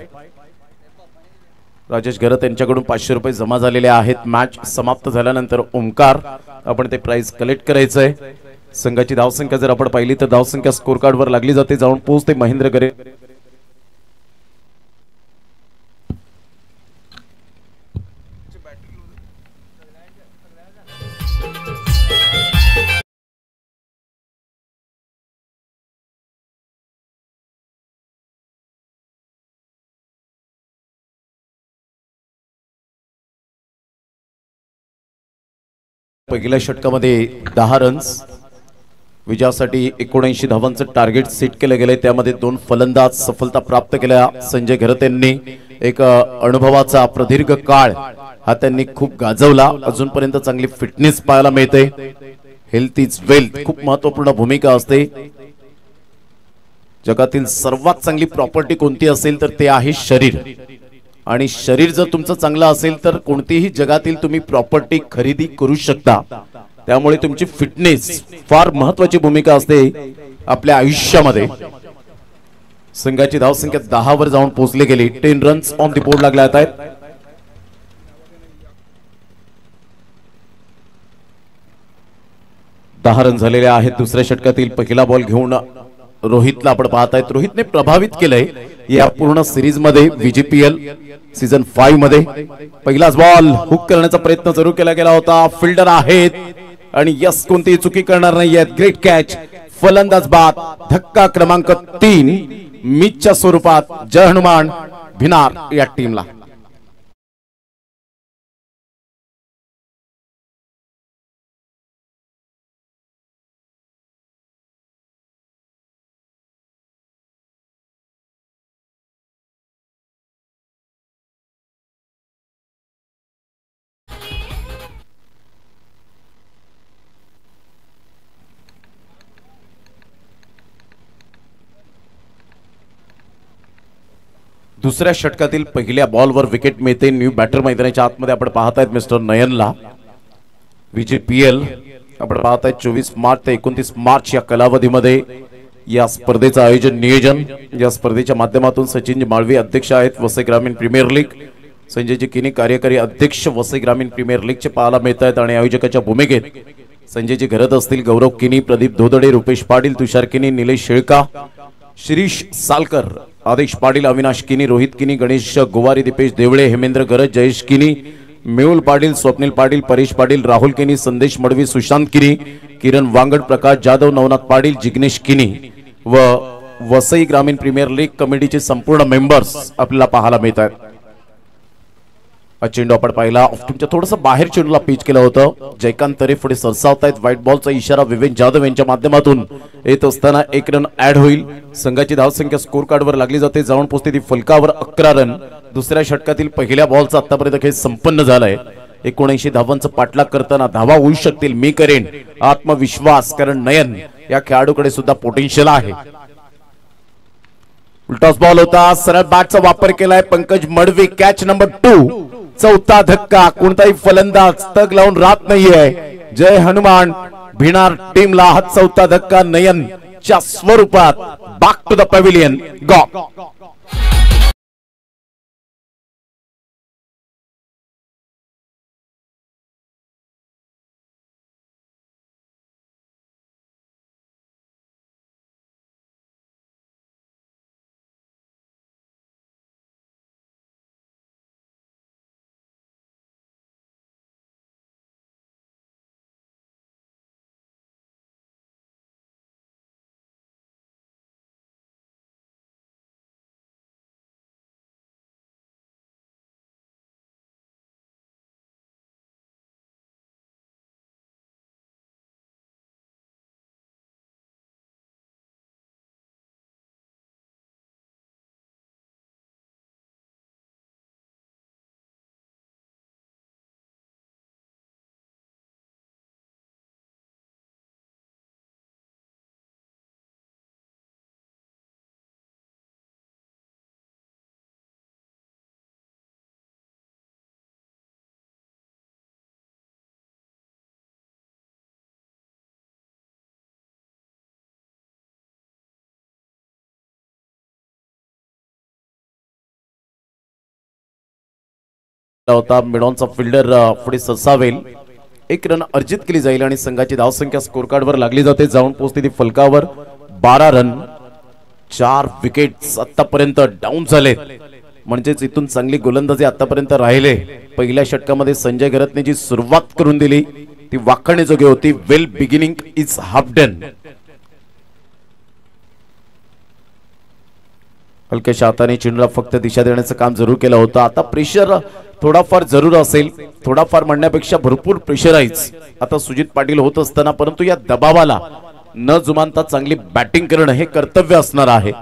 राजेश घरत यांच्याकडून 500 रुपये जमा झालेले आहेत. मॅच समाप्त झाल्यानंतर ओमकार आपण ते प्राइज कलेक्ट करायचंय. संघाची धावसंख्या जर आपण पाहिली तर धावसंख्या स्कोर कार्ड वर लागली जाते. जाऊन पोहोचते महेंद्र गरे. पहिल्या षटकामध्ये 10 रन्स. विजयासाठी 79 धावांचं टार्गेट सेट केलं गेलंय. त्यामध्ये 2 फलंदाज सफलता प्राप्त केल्या. संजय घरत यांनी एक अनुभवाचा प्रदीर्घ काळ हा त्यांनी खूप गाजवला. अजूनपर्यंत चांगली फिटनेस पाहायला मिळते. हेल्थ इज वेल्थ खूप महत्वपूर्ण भूमिका असते. जगातील सर्वात चांगली प्रॉपर्टी कोणती असेल तर ते आहे शरीर. आणि शरीर जर तुमचं चांगलं असेल तर कोणतीही जगातील तुम्ही प्रॉपर्टी खरेदी करू शकता. त्यामुळे तुमची फिटनेस फार महत्वाची भूमिका असते आपल्या आयुष्यामध्ये. संघाची धावसंख्या 10 वर जाऊन पोहोचली गेली. 10 रन्स ऑन द बोर्ड लागले आहेत. 10 रन झालेले आहेत. दुसऱ्या षटकातील पहिला बॉल घेऊन रोहितला आपण पाहतायत. रोहितने प्रभावित केलंय या पूर्ण सिरीज मध्ये. VGPL सीझन 5 मध्ये पहिलाच बॉल हुक करण्याचा प्रयत्न जरूर केला गेला होता. फिल्डर आहेत आणि यस कोणतीही चुकी करणार नाहीयेत. Great catch. फलंदाज बाद. धक्का क्रमांक 3 मिचच्या स्वरूपात जय हनुमान भिनार या टीमला. दुसऱ्या षटकातील पहिल्या बॉलवर विकेट मिळते. न्यू बॅटर मैदानाच्या आतमध्ये आपण पाहतायत मिस्टर नयनला. VGPL आपण पाहतायत 24 मार्च ते 29 मार्च या कालावधीमध्ये या स्पर्धेचं आयोजन नियोजन या स्पर्धेच्या माध्यमातून सचिन माळवी अध्यक्ष आहेत वसई ग्रामीण प्रीमियर लीग. संजयजी किनी कार्यकारी अध्यक्ष वसई ग्रामीण प्रीमियर लीगचे पाहायला मिळत आहेत. आणि आयोजकाच्या भूमिकेत संजयजी घरत असतील, गौरव किनी, प्रदीप धोदडे, रुपेश पाटील, तुषार किनी, निलेश शेळका, शिरीष सालकर, आदेश पाटील, अविनाश किनी, रोहित किनी, गणेश गोवारी, दीपेश देवळे, हेमेंद्र गरज, जयेश किनी, मेहुल पाटील, स्वप्नील पाटील, परेश पाटील, राहुल किनी, संदेश मडवी, सुशांत किनी, किरण वांगड, प्रकाश जाधव, नवनाथ पाटील, जिग्नेश किनी व वसई ग्रामीण प्रीमियर लीग कमिटीचे संपूर्ण मेंबर्स आपल्याला पाहायला मिळतात. चेंडू आपण पाहिला ऑफस्टंपच्या थोडंसं बाहेर चेंडूला पिच केलं होतं. जयकांत तरे पुढे सरसावतायत. व्हाईट बॉलचा इशारा विवेक जाधव यांच्या माध्यमातून येत असताना 1 रन ऍड होईल. संघाची धावसंख्या स्कोर कार्डवर लागली जाते. जाऊन पोहोचते ती फलकावर 11 रन. दुसऱ्या षटकातील पहिल्या बॉलचा आतापर्यंत खेळ संपन्न झालाय. 79 धावांचं पाठलाग करताना धावा होऊ शकतील, मी करेन आत्मविश्वास, कारण नयन या खेळाडूकडे सुद्धा पोटेन्शियल आहे. उलटॉस बॉल होता, सरळ बॅटचा वापर केलाय पंकज मडवी. Catch number 2. चौथा धक्का. कोणताही फलंदाज तग लावून राहत नाहीये. जय हनुमान भिनार टीमला हा चौथा धक्का नयनच्या स्वरूपात. Back to the pavilion. Gone. होता मिडॉनचा फिल्डर पुढे ससावेल. 1 रन अर्जित केली जाईल आणि संघाची धावसंख्या स्कोर कार्ड वर लागली जाते. जाऊन पोहोचते ती फलकावर. 12 रन 4 विकेट्स आतापर्यंत डाऊन झाले. म्हणजेच इथून चांगली गोलंदाजी आतापर्यंत राहिले. पहिल्या षटकामध्ये संजय घरतने जी सुरुवात करून दिली ती वाखाणण्याजोगी होती. वेल बिगिनिंग इज हाफ डन. हलक्याशा हाताने चेंडूला फक्त दिशा देण्याचं काम जरूर केलं होतं. आता प्रेशर थोडाफार जरूर असेल. थोडाफार म्हणण्यापेक्षा भरपूर प्रेशराईज आता सुजित पाटील होत असताना, परंतु या दबावाला न जुमानता चांगली बॅटिंग करणं हे कर्तव्य असणार आहे.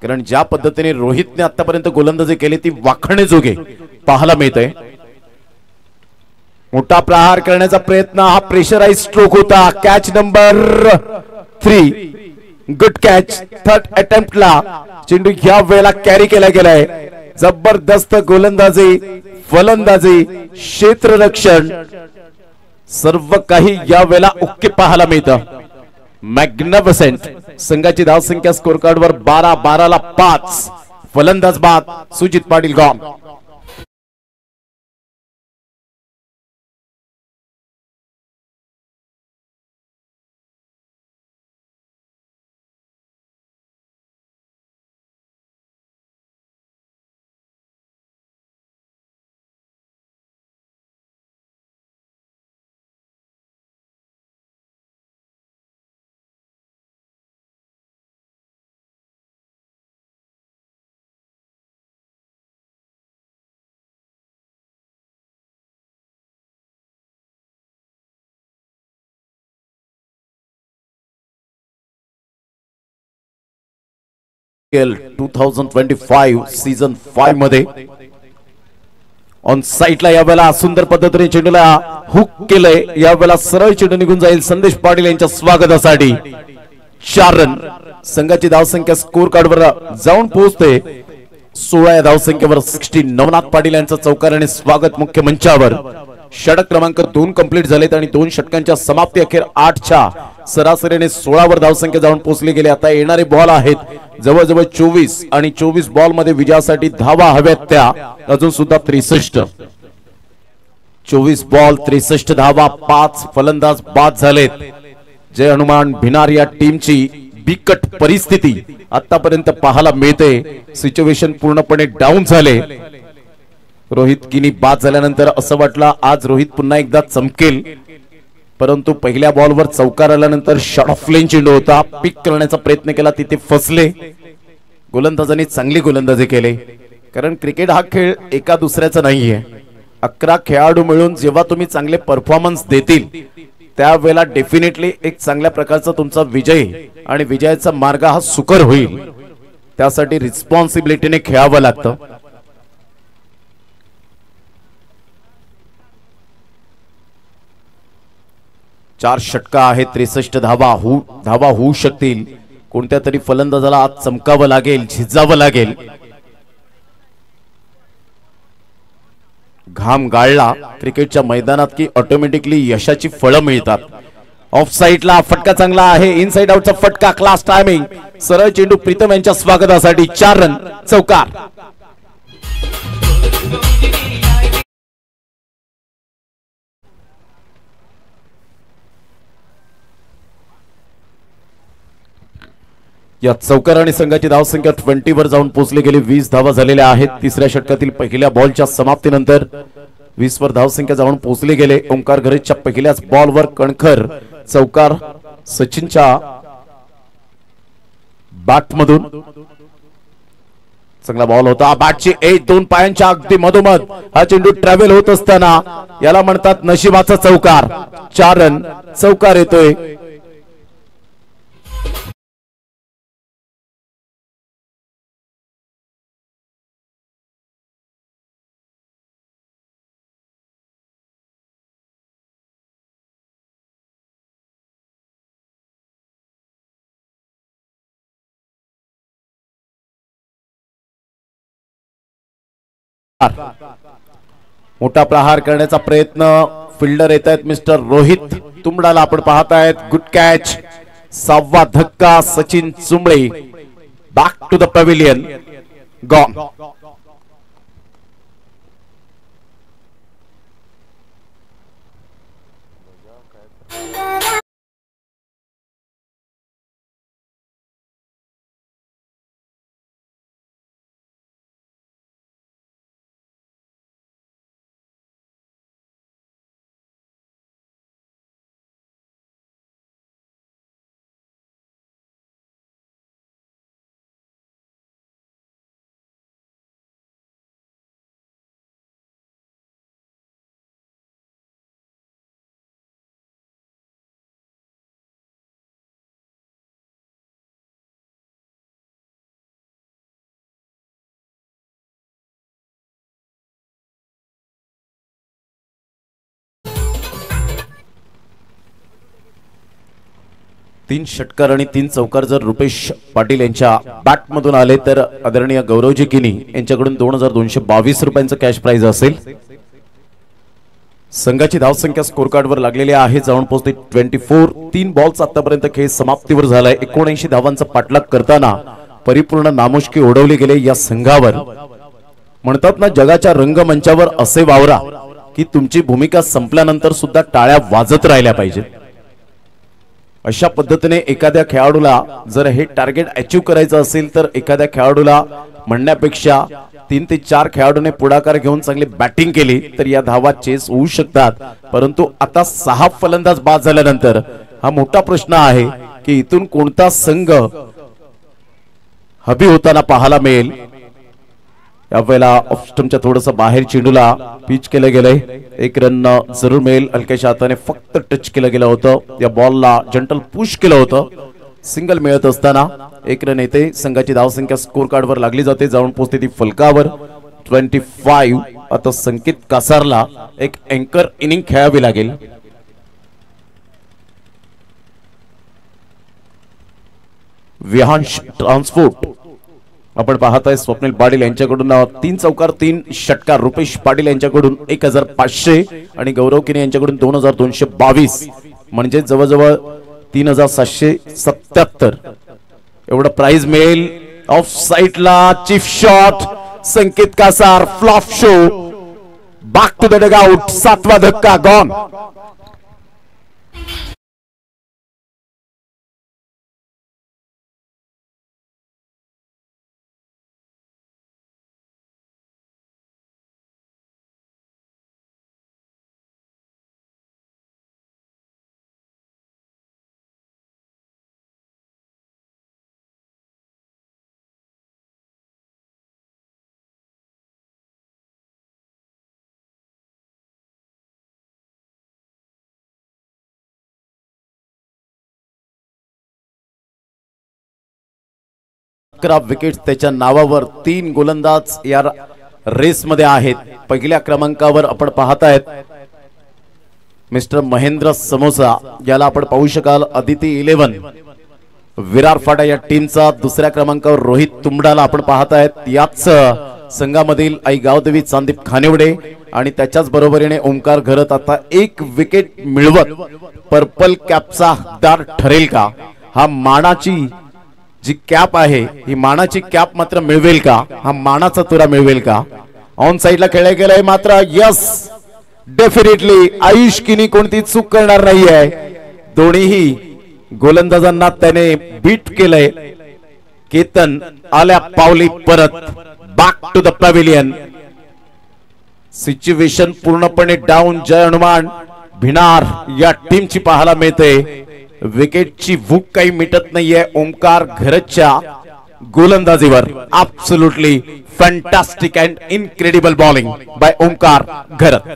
कारण ज्या पद्धतीने रोहितने आतापर्यंत गोलंदाजी केली ती वाखाणण्याजोगे पाहायला मिळते. मोठा प्रहार करण्याचा प्रयत्न. हा प्रेशराईज स्ट्रोक होता. Catch number 3. Good catch. Third अटेम्प्टला चेंडू या वेळेला कॅरी केला गेलाय. जबरदस्त गोलंदाजी, फलंदाजी, क्षेत्ररक्षण सर्व काही या वेळेला ओके पाहायला मिळतं. मॅग्निफिसेंट. संघाची धावसंख्या स्कोर कार्ड वर 12 ला 5. फलंदाज बाद. Sujit Patil gone. IPL 2025 season 5 मध्ये ऑन साइडला यावेळेला सुंदर पद्धतीने चेंडूला हुक केलंय. यावेळेला सरळ चेंडू निघून जाईल संदेश पाटील यांच्या स्वागतासाठी. 4 रन. संघाची धावसंख्या स्कोर कार्ड वर जाऊन पोहोचते 16 या धावसंख्येवर. 60. नवनाथ पाटील यांचं चौकाराने स्वागत मुख्य मंचावर. षटक क्रमांक 2 कंप्लीट झालेत आणि 2 षटकांच्या समाप्ती अखेर 8च्या सरासरीने 16 वर धावसंख्या जाऊन पोहोचली गेली. आता येणारे बॉल आहेत जवळजवळ 24 आणि 24 बॉल मध्ये विजयासाठी धावा हव्यात त्या अजून सुद्धा 63. 24 बॉल 63 धावा. 5 फलंदाज बाद झालेत. जय हनुमान भिनार या टीमची बिकट परिस्थिती आतापर्यंत पाहायला मिळते. सिच्युएशन पूर्णपणे डाऊन झाले. रोहित किनी बाद झाल्यानंतर असं वाटलं आज रोहित पुन्हा एकदा चमकेल, परंतु पहिल्या बॉलवर चौकार आल्यानंतर शॉर्ट ऑफ लेन चेंडू होता. पिक करण्याचा प्रयत्न केला, तिथे फसले. गोलंदाजांनी चांगली गोलंदाजी केली, कारण क्रिकेट हा खेळ एका दुसऱ्याचा नाहीये. 11 खेळाडू मिळून जेव्हा तुम्ही चांगले परफॉर्मन्स देतील त्यावेळेला डेफिनेटली एक चांगल्या प्रकारचा तुमचा विजय आणि विजयाचा मार्ग हा सुकर होईल. त्यासाठी रिस्पॉन्सिबिलिटीने खेळावं लागतं. 4 षटका आहेत, 63 धावा होऊ शकतील. कोणत्या तरी फलंदाजाला आज चमकावं लागेल, झिजावं लागेल. घाम गाळला क्रिकेटच्या मैदानात की ऑटोमॅटिकली यशाची फळं मिळतात. ऑफ साइडला फटका चांगला आहे, इन साइड आउटचा फटका, क्लास टायमिंग. सरळ चेंडू प्रीतम यांच्या स्वागतासाठी 4 रन, चौकार. या चौकाराने संघाची धावसंख्या 20 वर जाऊन पोहोचली गेली. 20 धावा झालेल्या आहेत. तिसऱ्या षटकातील पहिल्या बॉलच्या समाप्तीनंतर 20 वर धावसंख्या जाऊन पोहोचली गेले. ओंकार घरेच्या पहिल्याच बॉलवर कणखर चौकार सचिनच्या बॅटमधून. चांगला बॉल होता. बॅटची एज 2 पायांच्या अगदी मधोमध हा चेंडू ट्रॅव्हल होत असताना याला म्हणतात नशिबाचा चौकार. 4 रन, चौकार येतोय. मोठा प्रहार करण्याचा प्रयत्न फिल्डर येत आहेत मिस्टर रोहित तुंबडाला आपण पाहतायत. Good catch. 6वा धक्का Sachin Chumbale. Back to the pavilion. Gone. तीन षटकार आणि 3 चौकार जर रुपेश पाटील यांच्या बॅट मधून आले तर आदरणीय गौरवजी किनी यांच्याकडून 2222 रुपयांचं कॅश प्राइज असेल. संघाची धावसंख्या स्कोर कार्ड वर लागलेली आहे, जाऊन पोहोचते 24. 3 बॉल्स आतापर्यंत खेळ समाप्तीवर झालाय. 79 धावांचा पाठलाग करताना परिपूर्ण नामुष्की ओढवली गेले या संघावर. म्हणतात ना, जगाच्या रंगमंचावर असे वावरा की तुमची भूमिका संपल्यानंतर सुद्धा टाळ्या वाजत राहिल्या पाहिजेत. अशा पद्धतीने एखाद्या खेळाडूला जर हे टार्गेट अचीव करायचं असेल तर एखाद्या खेळाडूला म्हणण्यापेक्षा 3 ते 4 खेळाडूने पुढाकार घेऊन चांगली बॅटिंग केली तर या धावा चेस होऊ शकतात. परंतु आता 6 फलंदाज बाद झाल्यानंतर हा मोठा प्रश्न आहे की इथून कोणता संघ हबी होताना पाहायला मिळेल. यावेळेला ऑफ स्टंपच्या थोडस बाहेर चेंडूला पिच केलं गेलंय. 1 रन जरूर मिळेल. हलक्याच्या हाताने फक्त टच केलं गेलं होतं. या बॉलला जंटल पुश केलं होतं. सिंगल मिळत असताना 1 रन येते. संघाची धावसंख्या स्कोर कार्ड वर लागली जाते, जाऊन पोहोचते ती फलकावर 25. आता संकेत कासारला एक अँकर इनिंग खेळावी लागेल. विहांश ट्रान्सपोर्ट आपण पाहताय स्वप्नील पाटील यांच्याकडून 3 चौकार 3 षटकार. रुपेश पाटील यांच्याकडून 1500 आणि गौरव किनी यांच्याकडून 2222 म्हणजे जवळजवळ 3777 एवढं प्राइज मिळेल. ऑफ साइडला cheap shot. Sanket Kasar flop show. Back to the dugout. 7वा धक्का गॉन. विकेट त्याच्या नावावर. 3 गोलंदाज या रेस मध्ये आहेत. पहिल्या क्रमांकावर आपण पाहतायत मिस्टर महेंद्र समोसा याला आपण पाहू शकाल. अदिती 11 विरार फाटा या टीमचा दुसऱ्या क्रमांकावर रोहित तुंबडाला आपण पाहत आहेत. याच संघामधील आई गावदेवी चांदीप खानिवडे आणि त्याच्याच बरोबरीने ओमकार घरत आता एक विकेट मिळवत पर्पल कॅपचा हकदार ठरेल का? हा मानाची जी कॅप आहे ही मानाची कॅप मात्र मिळवेल का? हा मानाचा तुरा मिळवेल का? ऑन साइडला खेळले गेलाय मात्र यस डेफिनेटली आयुष किनी कोणती चूक करणार नाहीये. दोन्हीही गोलंदाजांना त्याने बीट केलंय. केतन आल्या पावली परत back to the pavilion. Situation पूर्णपणे डाऊन. जय हनुमान भिनार या टीमची पाहायला मिळते. विकेटची भूक काही मिटत नाहीये ओमकार घरतच्या गोलंदाजीवर. Absolutely fantastic and incredible bowling bye Omkar Gharat.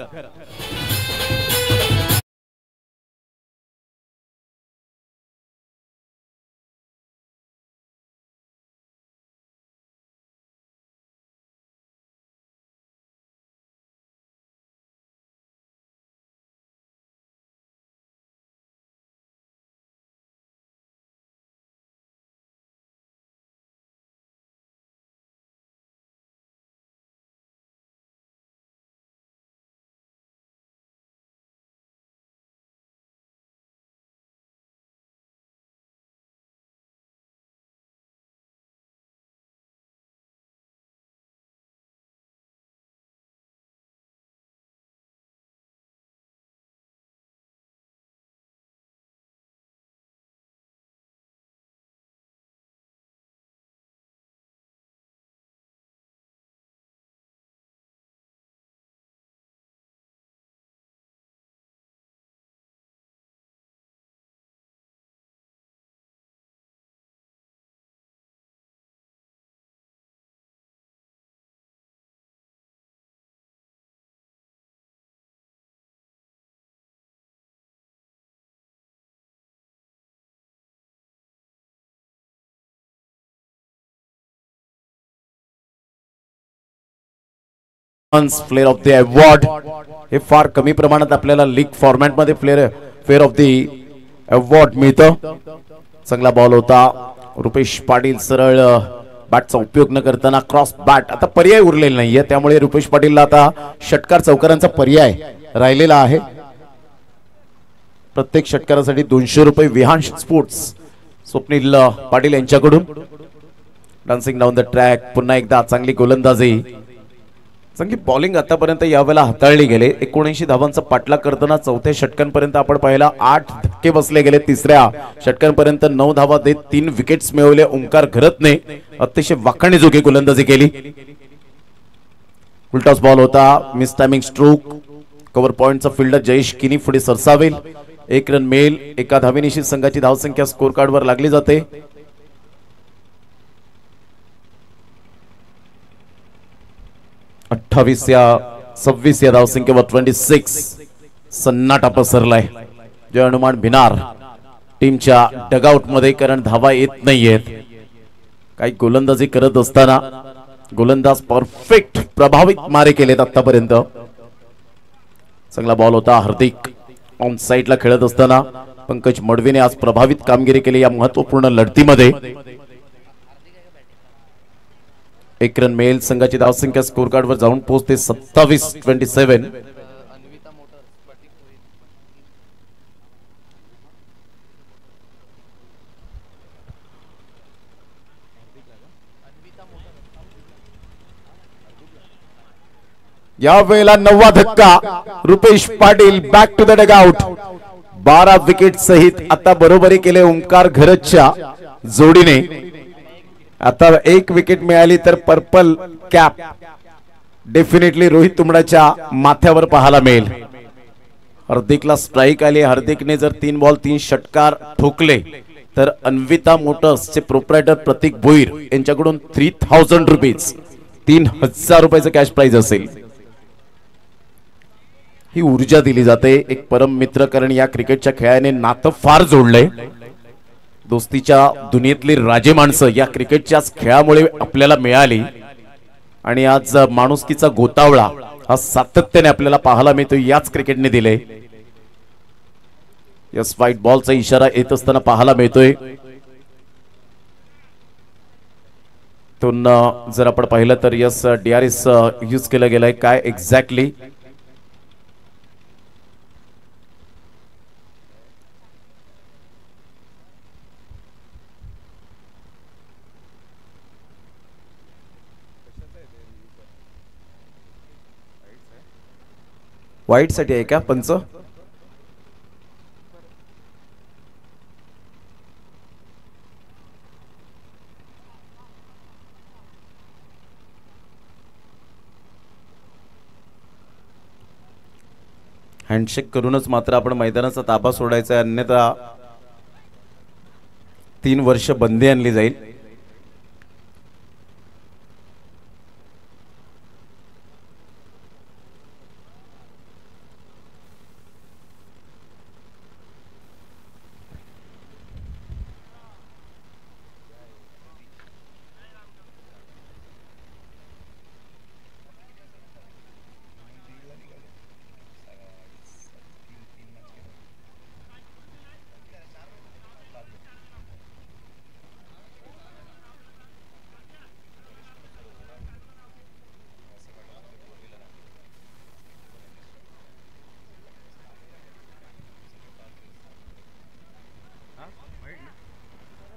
Player of the award हे फार कमी प्रमाणात आपल्याला लीग फॉर्मॅट मध्ये प्लेयर ऑफ द अवॉर्ड मिळतं. चांगला बॉल होता. रुपेश पाटील सरळ बॅटचा उपयोग न करताना क्रॉस बॅट. आता पर्याय उरलेला नाहीये त्यामुळे रुपेश पाटीलला आता षटकार चौकारांचा पर्याय राहिलेला आहे. प्रत्येक षटकारासाठी 200 रुपये विहांश स्पोर्ट्स स्वप्नील पाटील यांच्याकडून. Dancing down the track. पुन्हा एकदा चांगली गोलंदाजी चांगली बॉलिंग आतापर्यंत यावेळेला हाताळली गेले. 79 धावांचा पाठलाग करताना चौथ्या षटकांपर्यंत आपण पाहिला 8 धक्के बसले गेले. तिसऱ्या षटकांपर्यंत 9 धावा देत 3 विकेट्स मिळवले. ओमकार घरतने अतिशय वाखाणीजोगी गोलंदाजी केली. उलटाच बॉल होता. Miss timing stroke. कव्हर पॉइंटचा फिल्डर जयेश किनी पुढे सरसावेल. 1 रन मिळेल. एका धावेनिशी संघाची धावसंख्या स्कोर कार्डवर लागली जाते. 28 या 26 या धावसंख्येवर 26 सन्नाटा पसरलाय. जय हनुमान भिनार टीमच्या डगआउट मध्ये कारण धावा येत नाहीयेत. काही गोलंदाजी करत असताना गोलंदाज परफेक्ट प्रभावित मारे केलेत आतापर्यंत. चांगला बॉल होता. हार्दिक ऑन साइडला खेळत असताना पंकज मडवीने आज प्रभावित कामगिरी केली या महत्वपूर्ण लढतीमध्ये. 1 रन मिळेल. संघाची धावसंख्या स्कोर कार्डवर जाऊन पोहोचते 27-27. या वेळेला 9वा धक्का. Rupesh Patil back to the dugout. 12 wicket सहित आता बरोबरी केले ओमकार घरतच्या जोडीने. आता 1 विकेट मिळाली तर पर्पल कॅप डेफिनेटली रोहित तुंबडाच्या माथ्यावर पाहायला मिळेल. हार्दिकला स्ट्राइक आली. हार्दिकने जर 3 बॉल 3 षटकार ठोकले तर अन्विता मोटर्सचे प्रोप्रायटर प्रतीक भोईर यांच्याकडून 3000 रुपीज 3000 रुपयाचं कॅश प्राइज असेल. ही ऊर्जा दिली जाते. एक परम मित्र कारण या क्रिकेटच्या खेळाने नातं फार जोडलंय. दोस्तीच्या दुनियेतली राजे माणसं या क्रिकेटच्या खेळामुळे आपल्याला मिळाली आणि आज माणुसकीचा गोतावळा हा सातत्याने आपल्याला पाहायला मिळतो. याच क्रिकेटने दिले. यस व्हाईट बॉलचा इशारा येत असताना पाहायला मिळतोय. तून जर आपण पाहिलं तर यस DRS यूज केलं गेलंय. काय एक्झॅक्टली व्हाईट साठी आहे का पंच? हँडशेक करूनच मात्र आपण मैदानाचा ताबा सोडायचा आहे, अन्यथा 3 वर्ष बंदी आणली जाईल.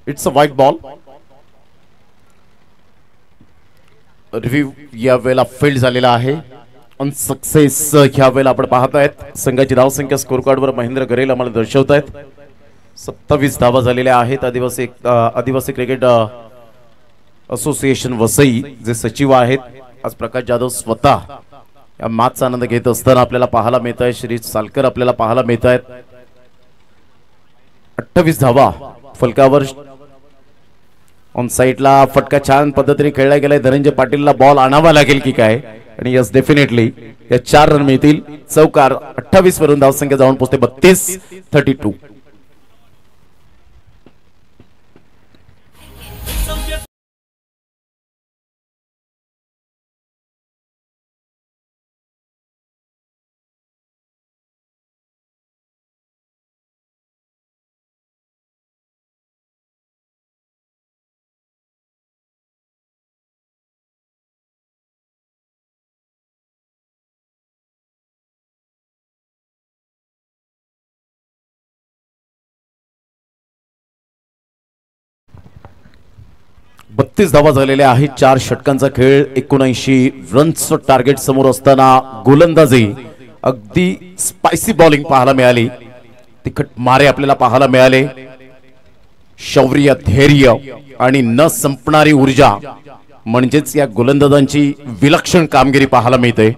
It's a white ball. Review या वेळेला फेल्ड झालेला आहे. अनसक्सेस ह्या वेळेला आपण पाहत आहेत. संघाची धावसंख्या स्कोर कार्डवर महेंद्र गरेल आम्हाला दर्शवत आहेत. 27 धावा झालेल्या आहेत. आदिवासी क्रिकेट असोसिएशन वसई जे सचिव आहेत आज प्रकाश जाधव स्वतः या मॅचचा आनंद घेत असताना आपल्याला पाहायला मिळत आहे. श्री सालकर आपल्याला पाहायला मिळत आहेत. 28 धावा फलकावर. ऑन साइडला फटका छान पद्धतीने खेळला गेलाय. धनंजय पाटीलला बॉल आणावा लागेल की काय, आणि यस डेफिनेटली या 4 रन मिळतील. चौकार 28 वरून धावसंख्या जाऊन पोहोचते 32-32. बत्तीस धावा झालेल्या आहेत. 4 षटकांचा खेळ. 79 रन्सचं टार्गेट समोर असताना गोलंदाजी अगदी स्पायसी बॉलिंग पाहायला मिळाली. तिखट मारे आपल्याला पाहायला मिळाले. शौर्य, धैर्य आणि न संपणारी ऊर्जा म्हणजेच या गोलंदाजांची विलक्षण कामगिरी पाहायला मिळते.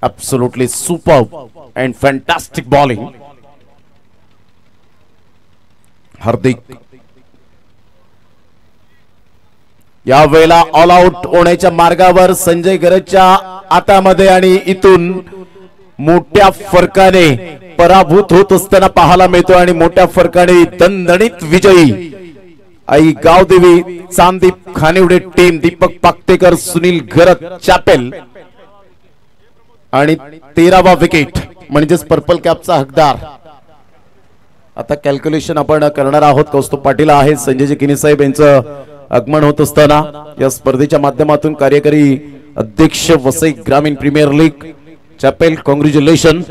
Absolutely superb and fantastic bowling. Hardik या वेळेला ऑल आउट होण्याच्या मार्गावर. संजय गरजच्या हातामध्ये आणि इथून मोठ्या फरकाने पराभूत होत असताना पाहायला मिळतो. आणि मोठ्या फरकाने दणदणीत विजयी आई गावदेवी चांदीप खानिवडे टीम. दीपक पाक्तेकर, सुनील गरज, चॅपेल आणि 13वा विकेट म्हणजेच पर्पल कॅपचा हकदार. आता कॅल्क्युलेशन आपण करणार आहोत. कौस्तुभ पाटील आहे. संजयजी किनी साहेब यांचं आगमन होत असताना या स्पर्धेच्या माध्यमातून कार्यकारी अध्यक्ष वसई ग्रामीण प्रीमियर लीग चॅपेल, कॉंग्रॅच्युलेशन.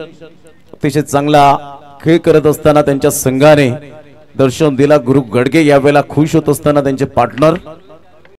अतिशय चांगला खेळ करत असताना त्यांच्या संघाने दर्शन दिला. गुरु गडगे यावेळेला खुश होत असताना त्यांचे पार्टनर